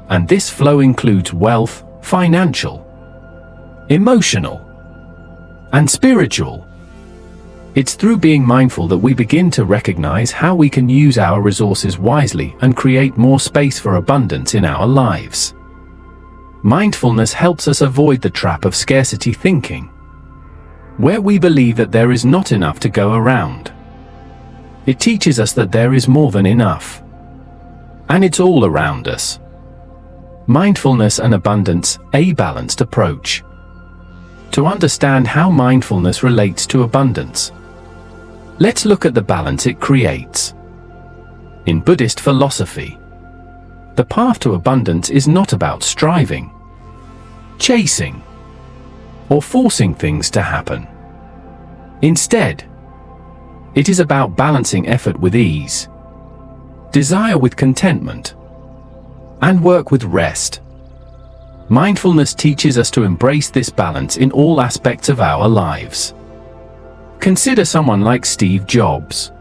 And this flow includes wealth, financial, emotional, and spiritual. It's through being mindful that we begin to recognize how we can use our resources wisely and create more space for abundance in our lives. Mindfulness helps us avoid the trap of scarcity thinking, where we believe that there is not enough to go around. It teaches us that there is more than enough, and it's all around us. Mindfulness and abundance, a balanced approach. To understand how mindfulness relates to abundance, let's look at the balance it creates. In Buddhist philosophy, the path to abundance is not about striving, chasing, or forcing things to happen. Instead, it is about balancing effort with ease, desire with contentment, and work with rest. Mindfulness teaches us to embrace this balance in all aspects of our lives. Consider someone like Steve Jobs,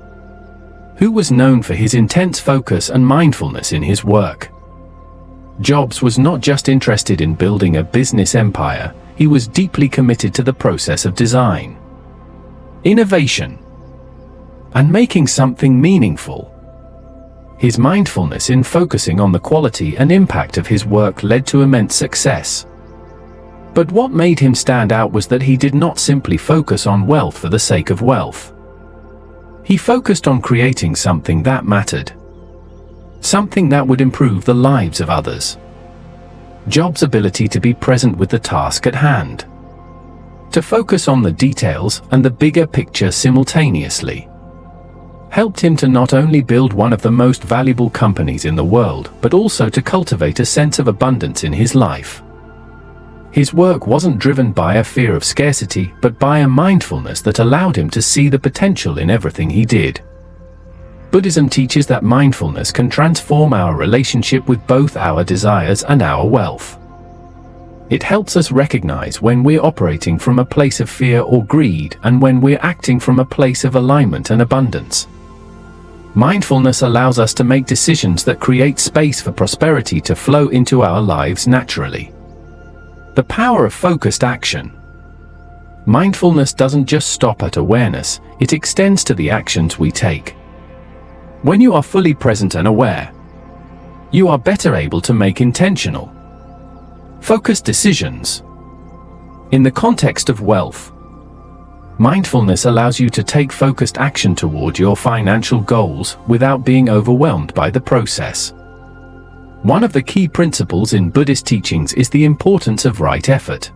who was known for his intense focus and mindfulness in his work. Jobs was not just interested in building a business empire, he was deeply committed to the process of design, innovation, and making something meaningful. His mindfulness in focusing on the quality and impact of his work led to immense success. But what made him stand out was that he did not simply focus on wealth for the sake of wealth. He focused on creating something that mattered, something that would improve the lives of others. Jobs' ability to be present with the task at hand, to focus on the details and the bigger picture simultaneously, helped him to not only build one of the most valuable companies in the world, but also to cultivate a sense of abundance in his life. His work wasn't driven by a fear of scarcity, but by a mindfulness that allowed him to see the potential in everything he did. Buddhism teaches that mindfulness can transform our relationship with both our desires and our wealth. It helps us recognize when we're operating from a place of fear or greed and when we're acting from a place of alignment and abundance. Mindfulness allows us to make decisions that create space for prosperity to flow into our lives naturally. The power of focused action. Mindfulness doesn't just stop at awareness, it extends to the actions we take. When you are fully present and aware, you are better able to make intentional, focused decisions. In the context of wealth, mindfulness allows you to take focused action toward your financial goals without being overwhelmed by the process. One of the key principles in Buddhist teachings is the importance of right effort.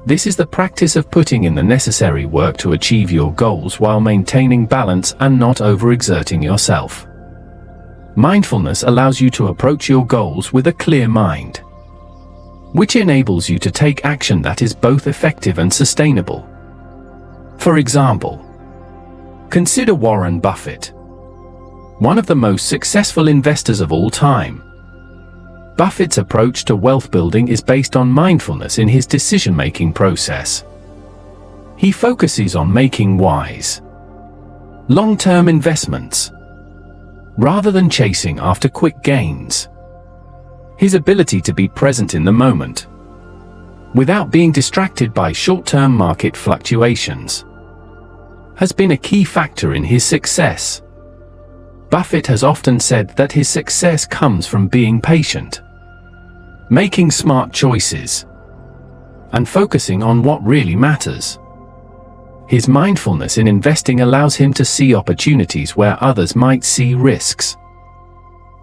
This is the practice of putting in the necessary work to achieve your goals while maintaining balance and not overexerting yourself. Mindfulness allows you to approach your goals with a clear mind, which enables you to take action that is both effective and sustainable. For example, consider Warren Buffett, one of the most successful investors of all time. Buffett's approach to wealth building is based on mindfulness in his decision-making process. He focuses on making wise, long-term investments, rather than chasing after quick gains. His ability to be present in the moment, without being distracted by short-term market fluctuations, has been a key factor in his success. Buffett has often said that his success comes from being patient, making smart choices, and focusing on what really matters. His mindfulness in investing allows him to see opportunities where others might see risks.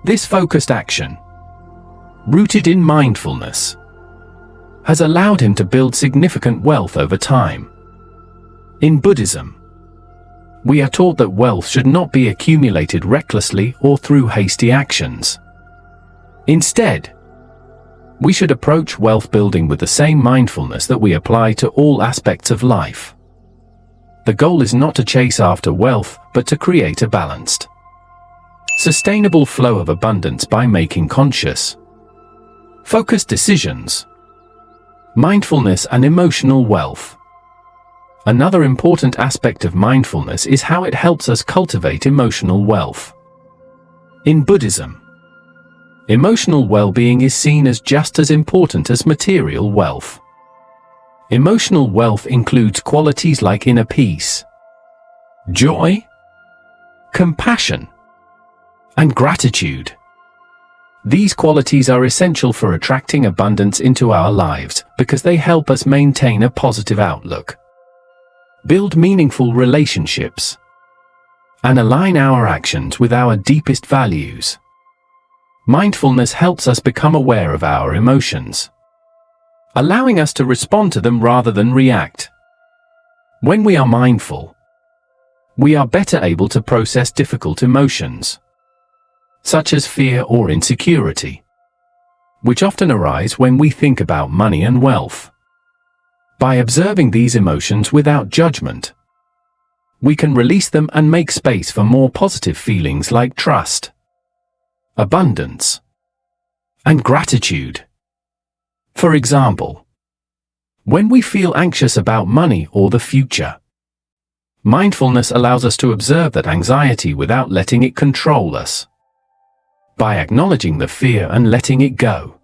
This focused action, rooted in mindfulness, has allowed him to build significant wealth over time. In Buddhism, we are taught that wealth should not be accumulated recklessly or through hasty actions. Instead, we should approach wealth building with the same mindfulness that we apply to all aspects of life. The goal is not to chase after wealth, but to create a balanced, sustainable flow of abundance by making conscious, focused decisions. Mindfulness and emotional wealth. Another important aspect of mindfulness is how it helps us cultivate emotional wealth. In Buddhism, emotional well-being is seen as just as important as material wealth. Emotional wealth includes qualities like inner peace, joy, compassion, and gratitude. These qualities are essential for attracting abundance into our lives because they help us maintain a positive outlook, build meaningful relationships, and align our actions with our deepest values. Mindfulness helps us become aware of our emotions, allowing us to respond to them rather than react. When we are mindful, we are better able to process difficult emotions, such as fear or insecurity, which often arise when we think about money and wealth. By observing these emotions without judgment, we can release them and make space for more positive feelings like trust, abundance, and gratitude. For example, when we feel anxious about money or the future, mindfulness allows us to observe that anxiety without letting it control us. By acknowledging the fear and letting it go,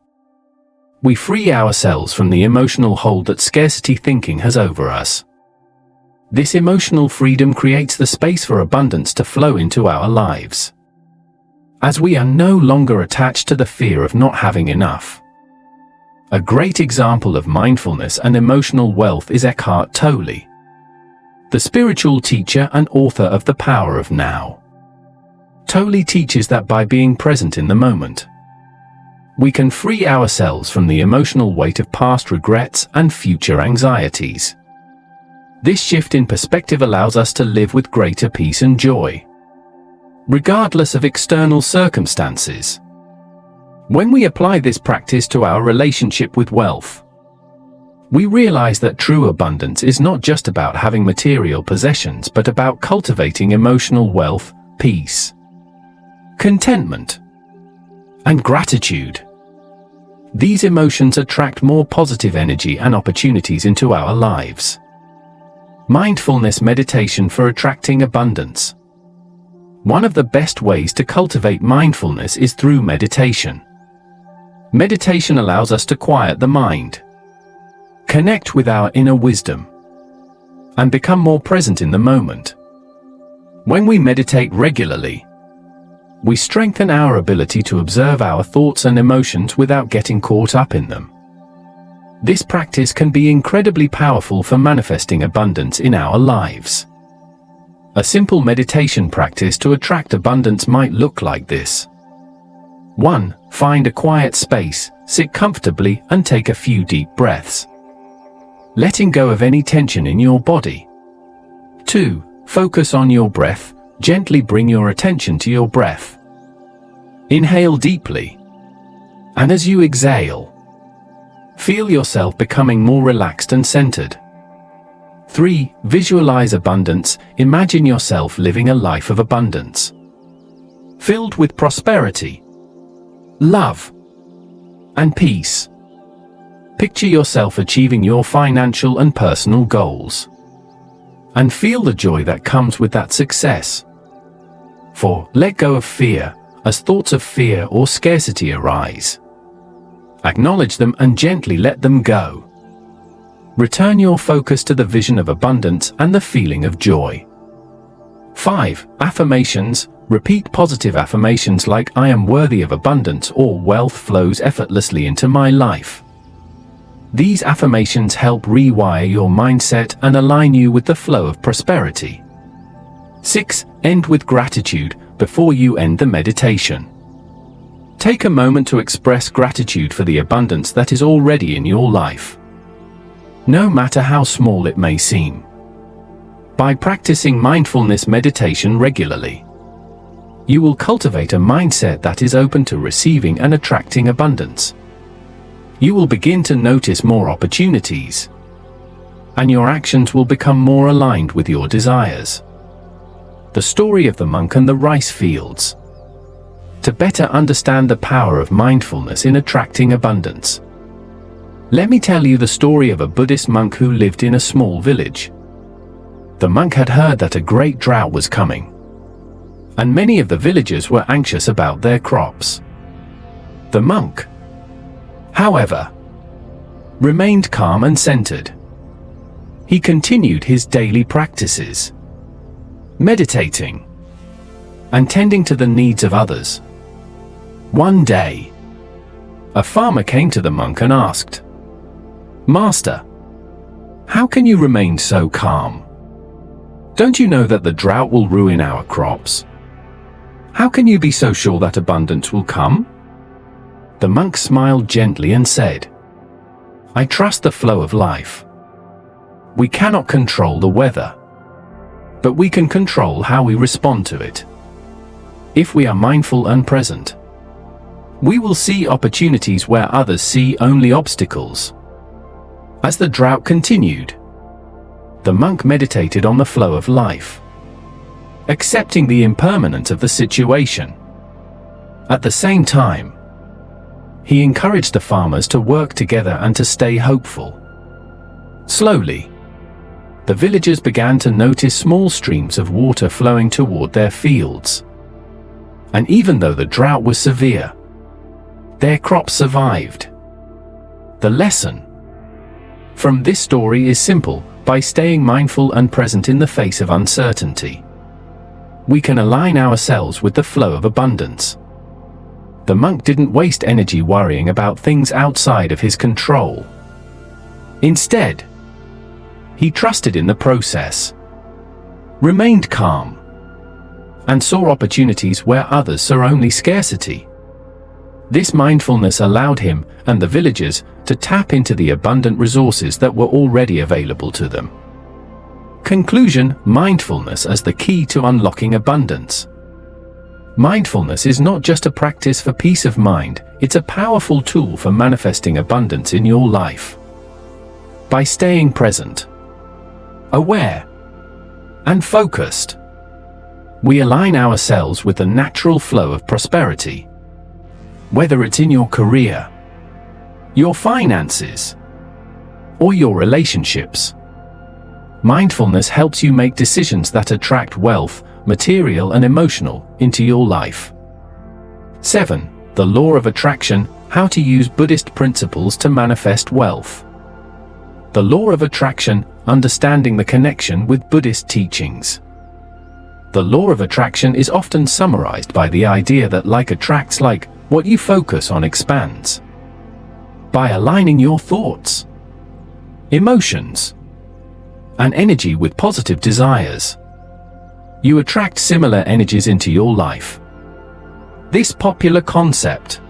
we free ourselves from the emotional hold that scarcity thinking has over us. This emotional freedom creates the space for abundance to flow into our lives, as we are no longer attached to the fear of not having enough. A great example of mindfulness and emotional wealth is Eckhart Tolle, the spiritual teacher and author of The Power of Now. Tolle teaches that by being present in the moment, we can free ourselves from the emotional weight of past regrets and future anxieties. This shift in perspective allows us to live with greater peace and joy, regardless of external circumstances. When we apply this practice to our relationship with wealth, we realize that true abundance is not just about having material possessions but about cultivating emotional wealth, peace, contentment, and gratitude. These emotions attract more positive energy and opportunities into our lives. Mindfulness meditation for attracting abundance. One of the best ways to cultivate mindfulness is through meditation. Meditation allows us to quiet the mind, connect with our inner wisdom, and become more present in the moment. When we meditate regularly, we strengthen our ability to observe our thoughts and emotions without getting caught up in them. This practice can be incredibly powerful for manifesting abundance in our lives. A simple meditation practice to attract abundance might look like this. 1. Find a quiet space, sit comfortably, and take a few deep breaths, letting go of any tension in your body. 2. Focus on your breath, gently bring your attention to your breath. Inhale deeply, and as you exhale, feel yourself becoming more relaxed and centered. 3. Visualize abundance, imagine yourself living a life of abundance, filled with prosperity, love, and peace. Picture yourself achieving your financial and personal goals. And feel the joy that comes with that success. 4. Let go of fear, as thoughts of fear or scarcity arise. Acknowledge them and gently let them go. Return your focus to the vision of abundance and the feeling of joy. 5. Affirmations. Repeat positive affirmations like "I am worthy of abundance" or "Wealth flows effortlessly into my life." These affirmations help rewire your mindset and align you with the flow of prosperity. 6. End with gratitude. Before you end the meditation, take a moment to express gratitude for the abundance that is already in your life, no matter how small it may seem. By practicing mindfulness meditation regularly, you will cultivate a mindset that is open to receiving and attracting abundance. You will begin to notice more opportunities, and your actions will become more aligned with your desires. The story of the monk and the rice fields. To better understand the power of mindfulness in attracting abundance, let me tell you the story of a Buddhist monk who lived in a small village. The monk had heard that a great drought was coming, and many of the villagers were anxious about their crops. The monk, however, remained calm and centered. He continued his daily practices, meditating and tending to the needs of others. One day, a farmer came to the monk and asked, "Master, how can you remain so calm? Don't you know that the drought will ruin our crops? How can you be so sure that abundance will come?" The monk smiled gently and said, "I trust the flow of life. We cannot control the weather, but we can control how we respond to it. If we are mindful and present, we will see opportunities where others see only obstacles." As the drought continued, the monk meditated on the flow of life, accepting the impermanence of the situation. At the same time, he encouraged the farmers to work together and to stay hopeful. Slowly, the villagers began to notice small streams of water flowing toward their fields. And even though the drought was severe, their crops survived. The lesson from this story is simple: by staying mindful and present in the face of uncertainty, we can align ourselves with the flow of abundance. The monk didn't waste energy worrying about things outside of his control. Instead, he trusted in the process, remained calm, and saw opportunities where others saw only scarcity. This mindfulness allowed him and the villagers to tap into the abundant resources that were already available to them. Conclusion: mindfulness as the key to unlocking abundance. Mindfulness is not just a practice for peace of mind, it's a powerful tool for manifesting abundance in your life. By staying present, aware, and focused, we align ourselves with the natural flow of prosperity. Whether it's in your career, your finances, or your relationships, mindfulness helps you make decisions that attract wealth, material and emotional, into your life. 7. The Law of Attraction: How to use Buddhist principles to manifest wealth. The Law of Attraction: Understanding the connection with Buddhist teachings. The Law of Attraction is often summarized by the idea that like attracts like, what you focus on expands. By aligning your thoughts, emotions, and energy with positive desires, you attract similar energies into your life. This popular concept,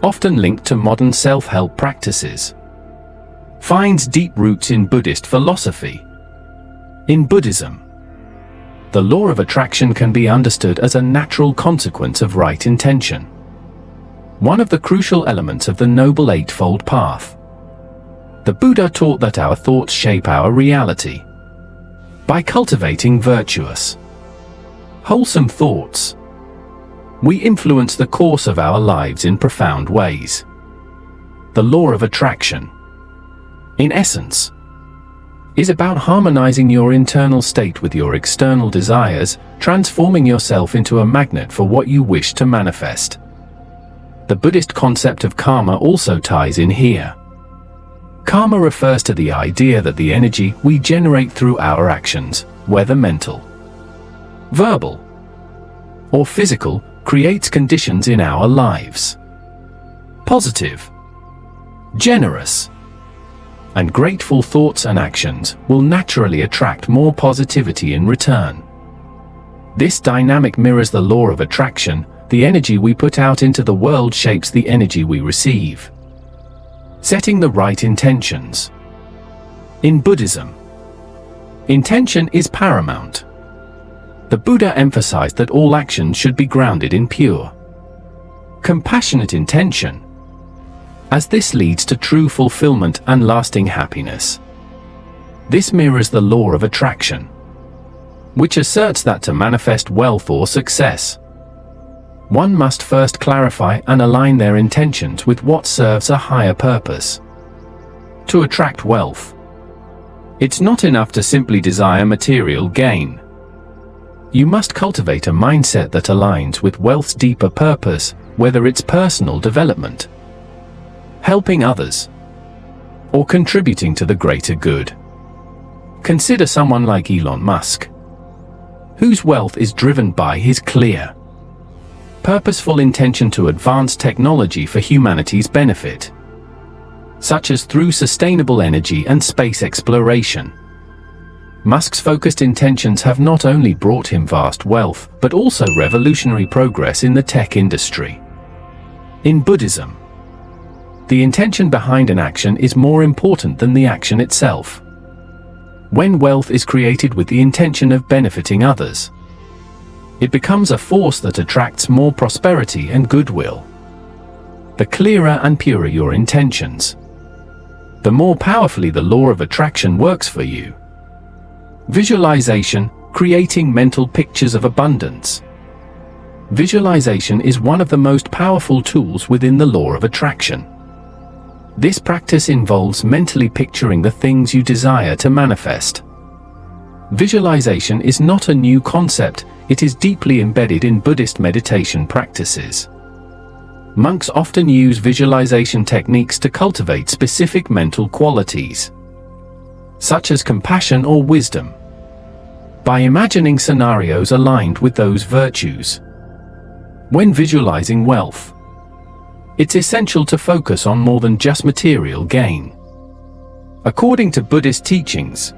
often linked to modern self-help practices, finds deep roots in Buddhist philosophy. In Buddhism, the law of attraction can be understood as a natural consequence of right intention, one of the crucial elements of the Noble Eightfold Path. The Buddha taught that our thoughts shape our reality. By cultivating virtuous, wholesome thoughts, we influence the course of our lives in profound ways. the law of attraction, in essence, is about harmonizing your internal state with your external desires, transforming yourself into a magnet for what you wish to manifest. The Buddhist concept of karma also ties in here. Karma refers to the idea that the energy we generate through our actions, whether mental, verbal, or physical, creates conditions in our lives. Positive, generous, and grateful thoughts and actions will naturally attract more positivity in return. This dynamic mirrors the law of attraction. The energy we put out into the world shapes the energy we receive. Setting the right intentions. In Buddhism, intention is paramount. The Buddha emphasized that all actions should be grounded in pure, compassionate intention, as this leads to true fulfillment and lasting happiness. This mirrors the law of attraction, which asserts that to manifest wealth or success, one must first clarify and align their intentions with what serves a higher purpose. To attract wealth, it's not enough to simply desire material gain. You must cultivate a mindset that aligns with wealth's deeper purpose, whether it's personal development, helping others, or contributing to the greater good. Consider someone like Elon Musk, whose wealth is driven by his clear, purposeful intention to advance technology for humanity's benefit, such as through sustainable energy and space exploration. Musk's focused intentions have not only brought him vast wealth, but also revolutionary progress in the tech industry. In Buddhism, the intention behind an action is more important than the action itself. When wealth is created with the intention of benefiting others, it becomes a force that attracts more prosperity and goodwill. The clearer and purer your intentions, the more powerfully the law of attraction works for you. Visualization, creating mental pictures of abundance. Visualization is one of the most powerful tools within the law of attraction. This practice involves mentally picturing the things you desire to manifest. Visualization is not a new concept, it is deeply embedded in Buddhist meditation practices. Monks often use visualization techniques to cultivate specific mental qualities, such as compassion or wisdom, by imagining scenarios aligned with those virtues. When visualizing wealth, it's essential to focus on more than just material gain. According to Buddhist teachings,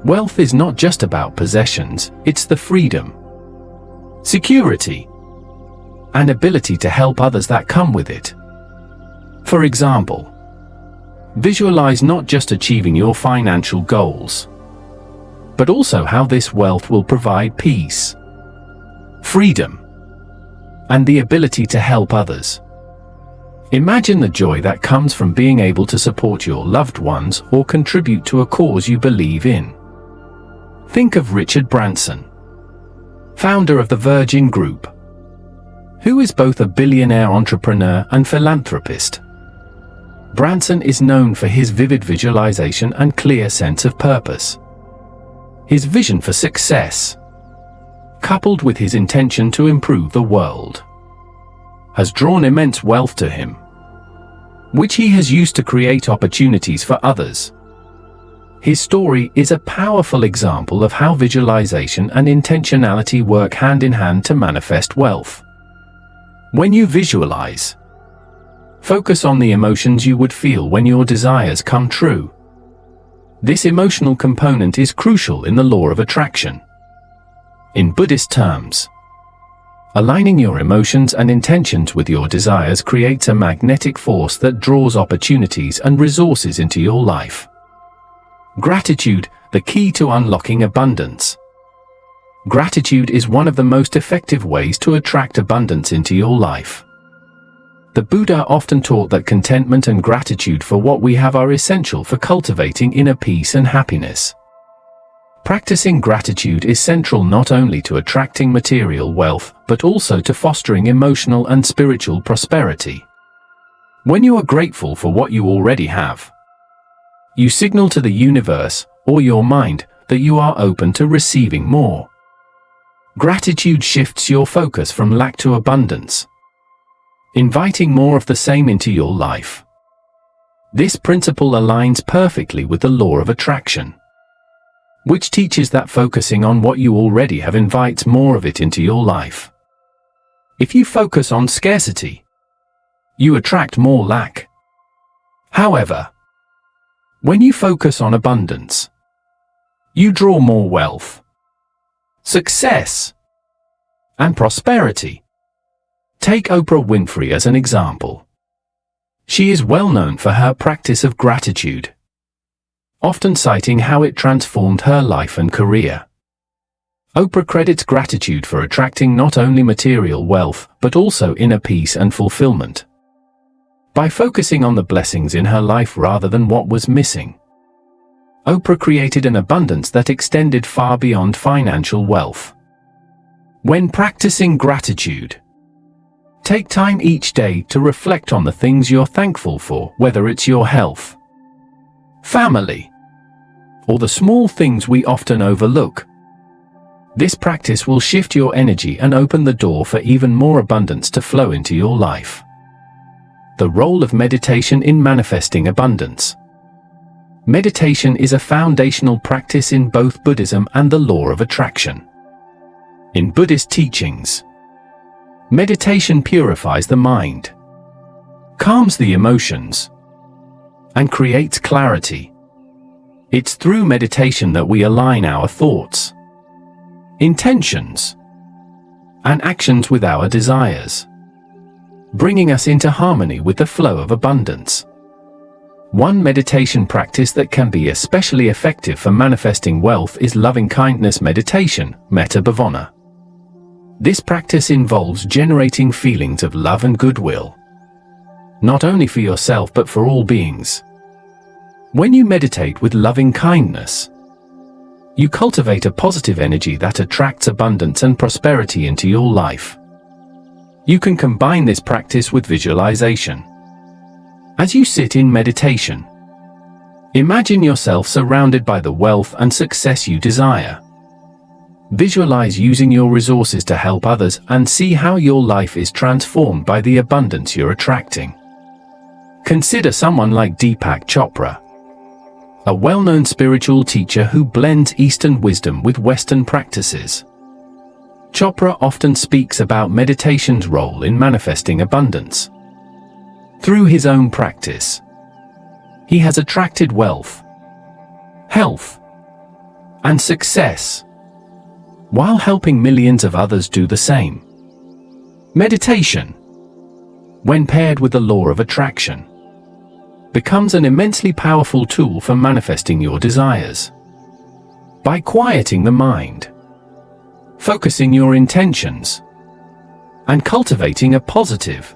wealth is not just about possessions, it's the freedom, security, and ability to help others that come with it. For example, visualize not just achieving your financial goals, but also how this wealth will provide peace, freedom, and the ability to help others. Imagine the joy that comes from being able to support your loved ones or contribute to a cause you believe in. Think of Richard Branson, founder of the Virgin Group, who is both a billionaire entrepreneur and philanthropist. Branson is known for his vivid visualization and clear sense of purpose. His vision for success, coupled with his intention to improve the world, has drawn immense wealth to him, which he has used to create opportunities for others. His story is a powerful example of how visualization and intentionality work hand in hand to manifest wealth. When you visualize, focus on the emotions you would feel when your desires come true. This emotional component is crucial in the law of attraction. In Buddhist terms, aligning your emotions and intentions with your desires creates a magnetic force that draws opportunities and resources into your life. Gratitude, the key to unlocking abundance. Gratitude is one of the most effective ways to attract abundance into your life. The Buddha often taught that contentment and gratitude for what we have are essential for cultivating inner peace and happiness. Practicing gratitude is central not only to attracting material wealth, but also to fostering emotional and spiritual prosperity. When you are grateful for what you already have, you signal to the universe or your mind that you are open to receiving more. Gratitude shifts your focus from lack to abundance, inviting more of the same into your life. This principle aligns perfectly with the law of attraction, which teaches that focusing on what you already have invites more of it into your life. If you focus on scarcity, you attract more lack. However, when you focus on abundance, you draw more wealth, success, and prosperity. Take Oprah Winfrey as an example. She is well known for her practice of gratitude, often citing how it transformed her life and career. Oprah credits gratitude for attracting not only material wealth, but also inner peace and fulfillment. By focusing on the blessings in her life rather than what was missing, Oprah created an abundance that extended far beyond financial wealth. When practicing gratitude, take time each day to reflect on the things you're thankful for, whether it's your health, family, or the small things we often overlook. This practice will shift your energy and open the door for even more abundance to flow into your life. The role of meditation in manifesting abundance. Meditation is a foundational practice in both Buddhism and the law of attraction. In Buddhist teachings, meditation purifies the mind, calms the emotions, and creates clarity. It's through meditation that we align our thoughts, intentions, and actions with our desires, bringing us into harmony with the flow of abundance. One meditation practice that can be especially effective for manifesting wealth is loving-kindness meditation, metta bhavana. This practice involves generating feelings of love and goodwill, not only for yourself but for all beings. When you meditate with loving kindness, you cultivate a positive energy that attracts abundance and prosperity into your life. You can combine this practice with visualization. As you sit in meditation, imagine yourself surrounded by the wealth and success you desire. Visualize using your resources to help others and see how your life is transformed by the abundance you're attracting. Consider someone like Deepak Chopra, a well-known spiritual teacher who blends Eastern wisdom with Western practices. Chopra often speaks about meditation's role in manifesting abundance. Through his own practice, he has attracted wealth, health, and success, while helping millions of others do the same. Meditation, when paired with the law of attraction, becomes an immensely powerful tool for manifesting your desires. By quieting the mind, focusing your intentions, and cultivating a positive,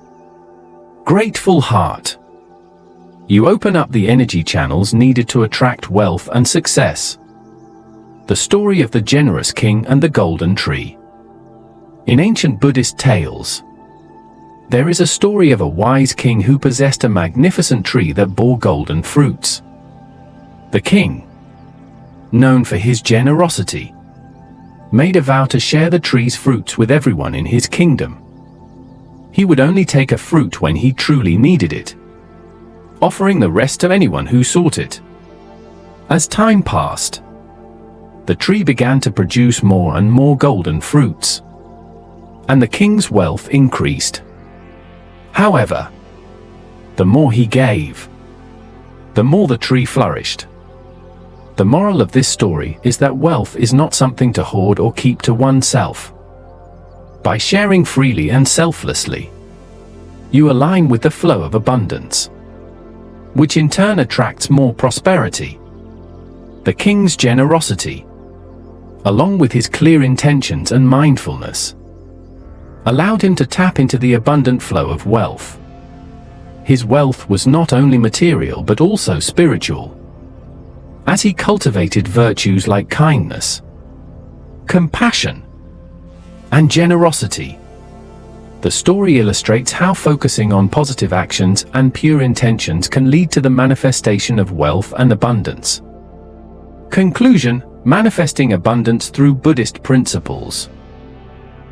grateful heart, you open up the energy channels needed to attract wealth and success. The story of the generous king and the golden tree. In ancient Buddhist tales, there is a story of a wise king who possessed a magnificent tree that bore golden fruits. The king, known for his generosity, made a vow to share the tree's fruits with everyone in his kingdom. He would only take a fruit when he truly needed it, offering the rest to anyone who sought it. As time passed, the tree began to produce more and more golden fruits, and the king's wealth increased. However, the more he gave, the more the tree flourished. The moral of this story is that wealth is not something to hoard or keep to oneself. By sharing freely and selflessly, you align with the flow of abundance, which in turn attracts more prosperity. The king's generosity, along with his clear intentions and mindfulness, allowed him to tap into the abundant flow of wealth. His wealth was not only material but also spiritual, as he cultivated virtues like kindness, compassion, and generosity. The story illustrates how focusing on positive actions and pure intentions can lead to the manifestation of wealth and abundance. Conclusion: manifesting abundance through Buddhist principles.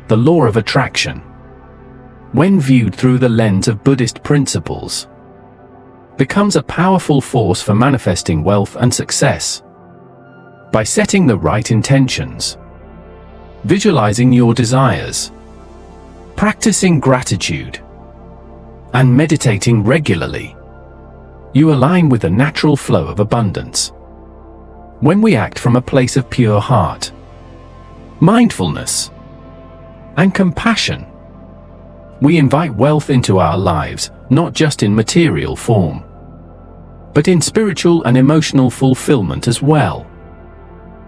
The law of attraction, when viewed through the lens of Buddhist principles, becomes a powerful force for manifesting wealth and success. By setting the right intentions, visualizing your desires, practicing gratitude, and meditating regularly, you align with the natural flow of abundance. When we act from a place of pure heart, mindfulness, and compassion, we invite wealth into our lives, not just in material form, but in spiritual and emotional fulfillment as well.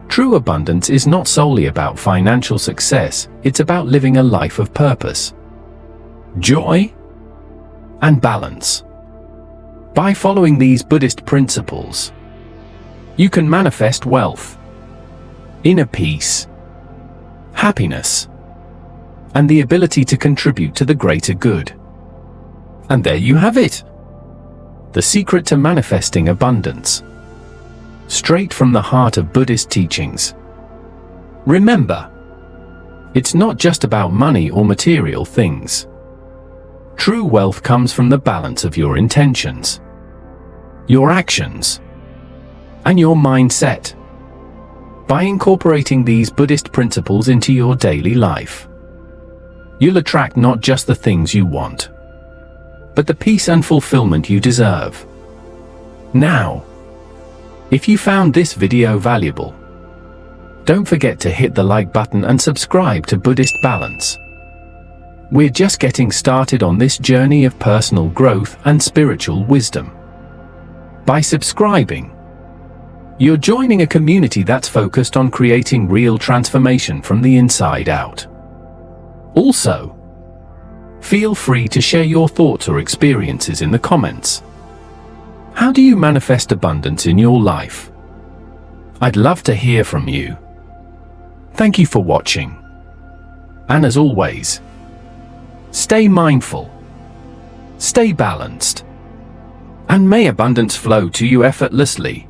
True abundance is not solely about financial success, it's about living a life of purpose, joy, and balance. By following these Buddhist principles, you can manifest wealth, inner peace, happiness, and the ability to contribute to the greater good. And there you have it. The secret to manifesting abundance, straight from the heart of Buddhist teachings. Remember, it's not just about money or material things. True wealth comes from the balance of your intentions, your actions, and your mindset. By incorporating these Buddhist principles into your daily life, you'll attract not just the things you want, but the peace and fulfillment you deserve. Now, if you found this video valuable, don't forget to hit the like button and subscribe to Buddhist Balance. We're just getting started on this journey of personal growth and spiritual wisdom. By subscribing, you're joining a community that's focused on creating real transformation from the inside out. Also, feel free to share your thoughts or experiences in the comments. How do you manifest abundance in your life? I'd love to hear from you. Thank you for watching. And as always, stay mindful, stay balanced, and may abundance flow to you effortlessly.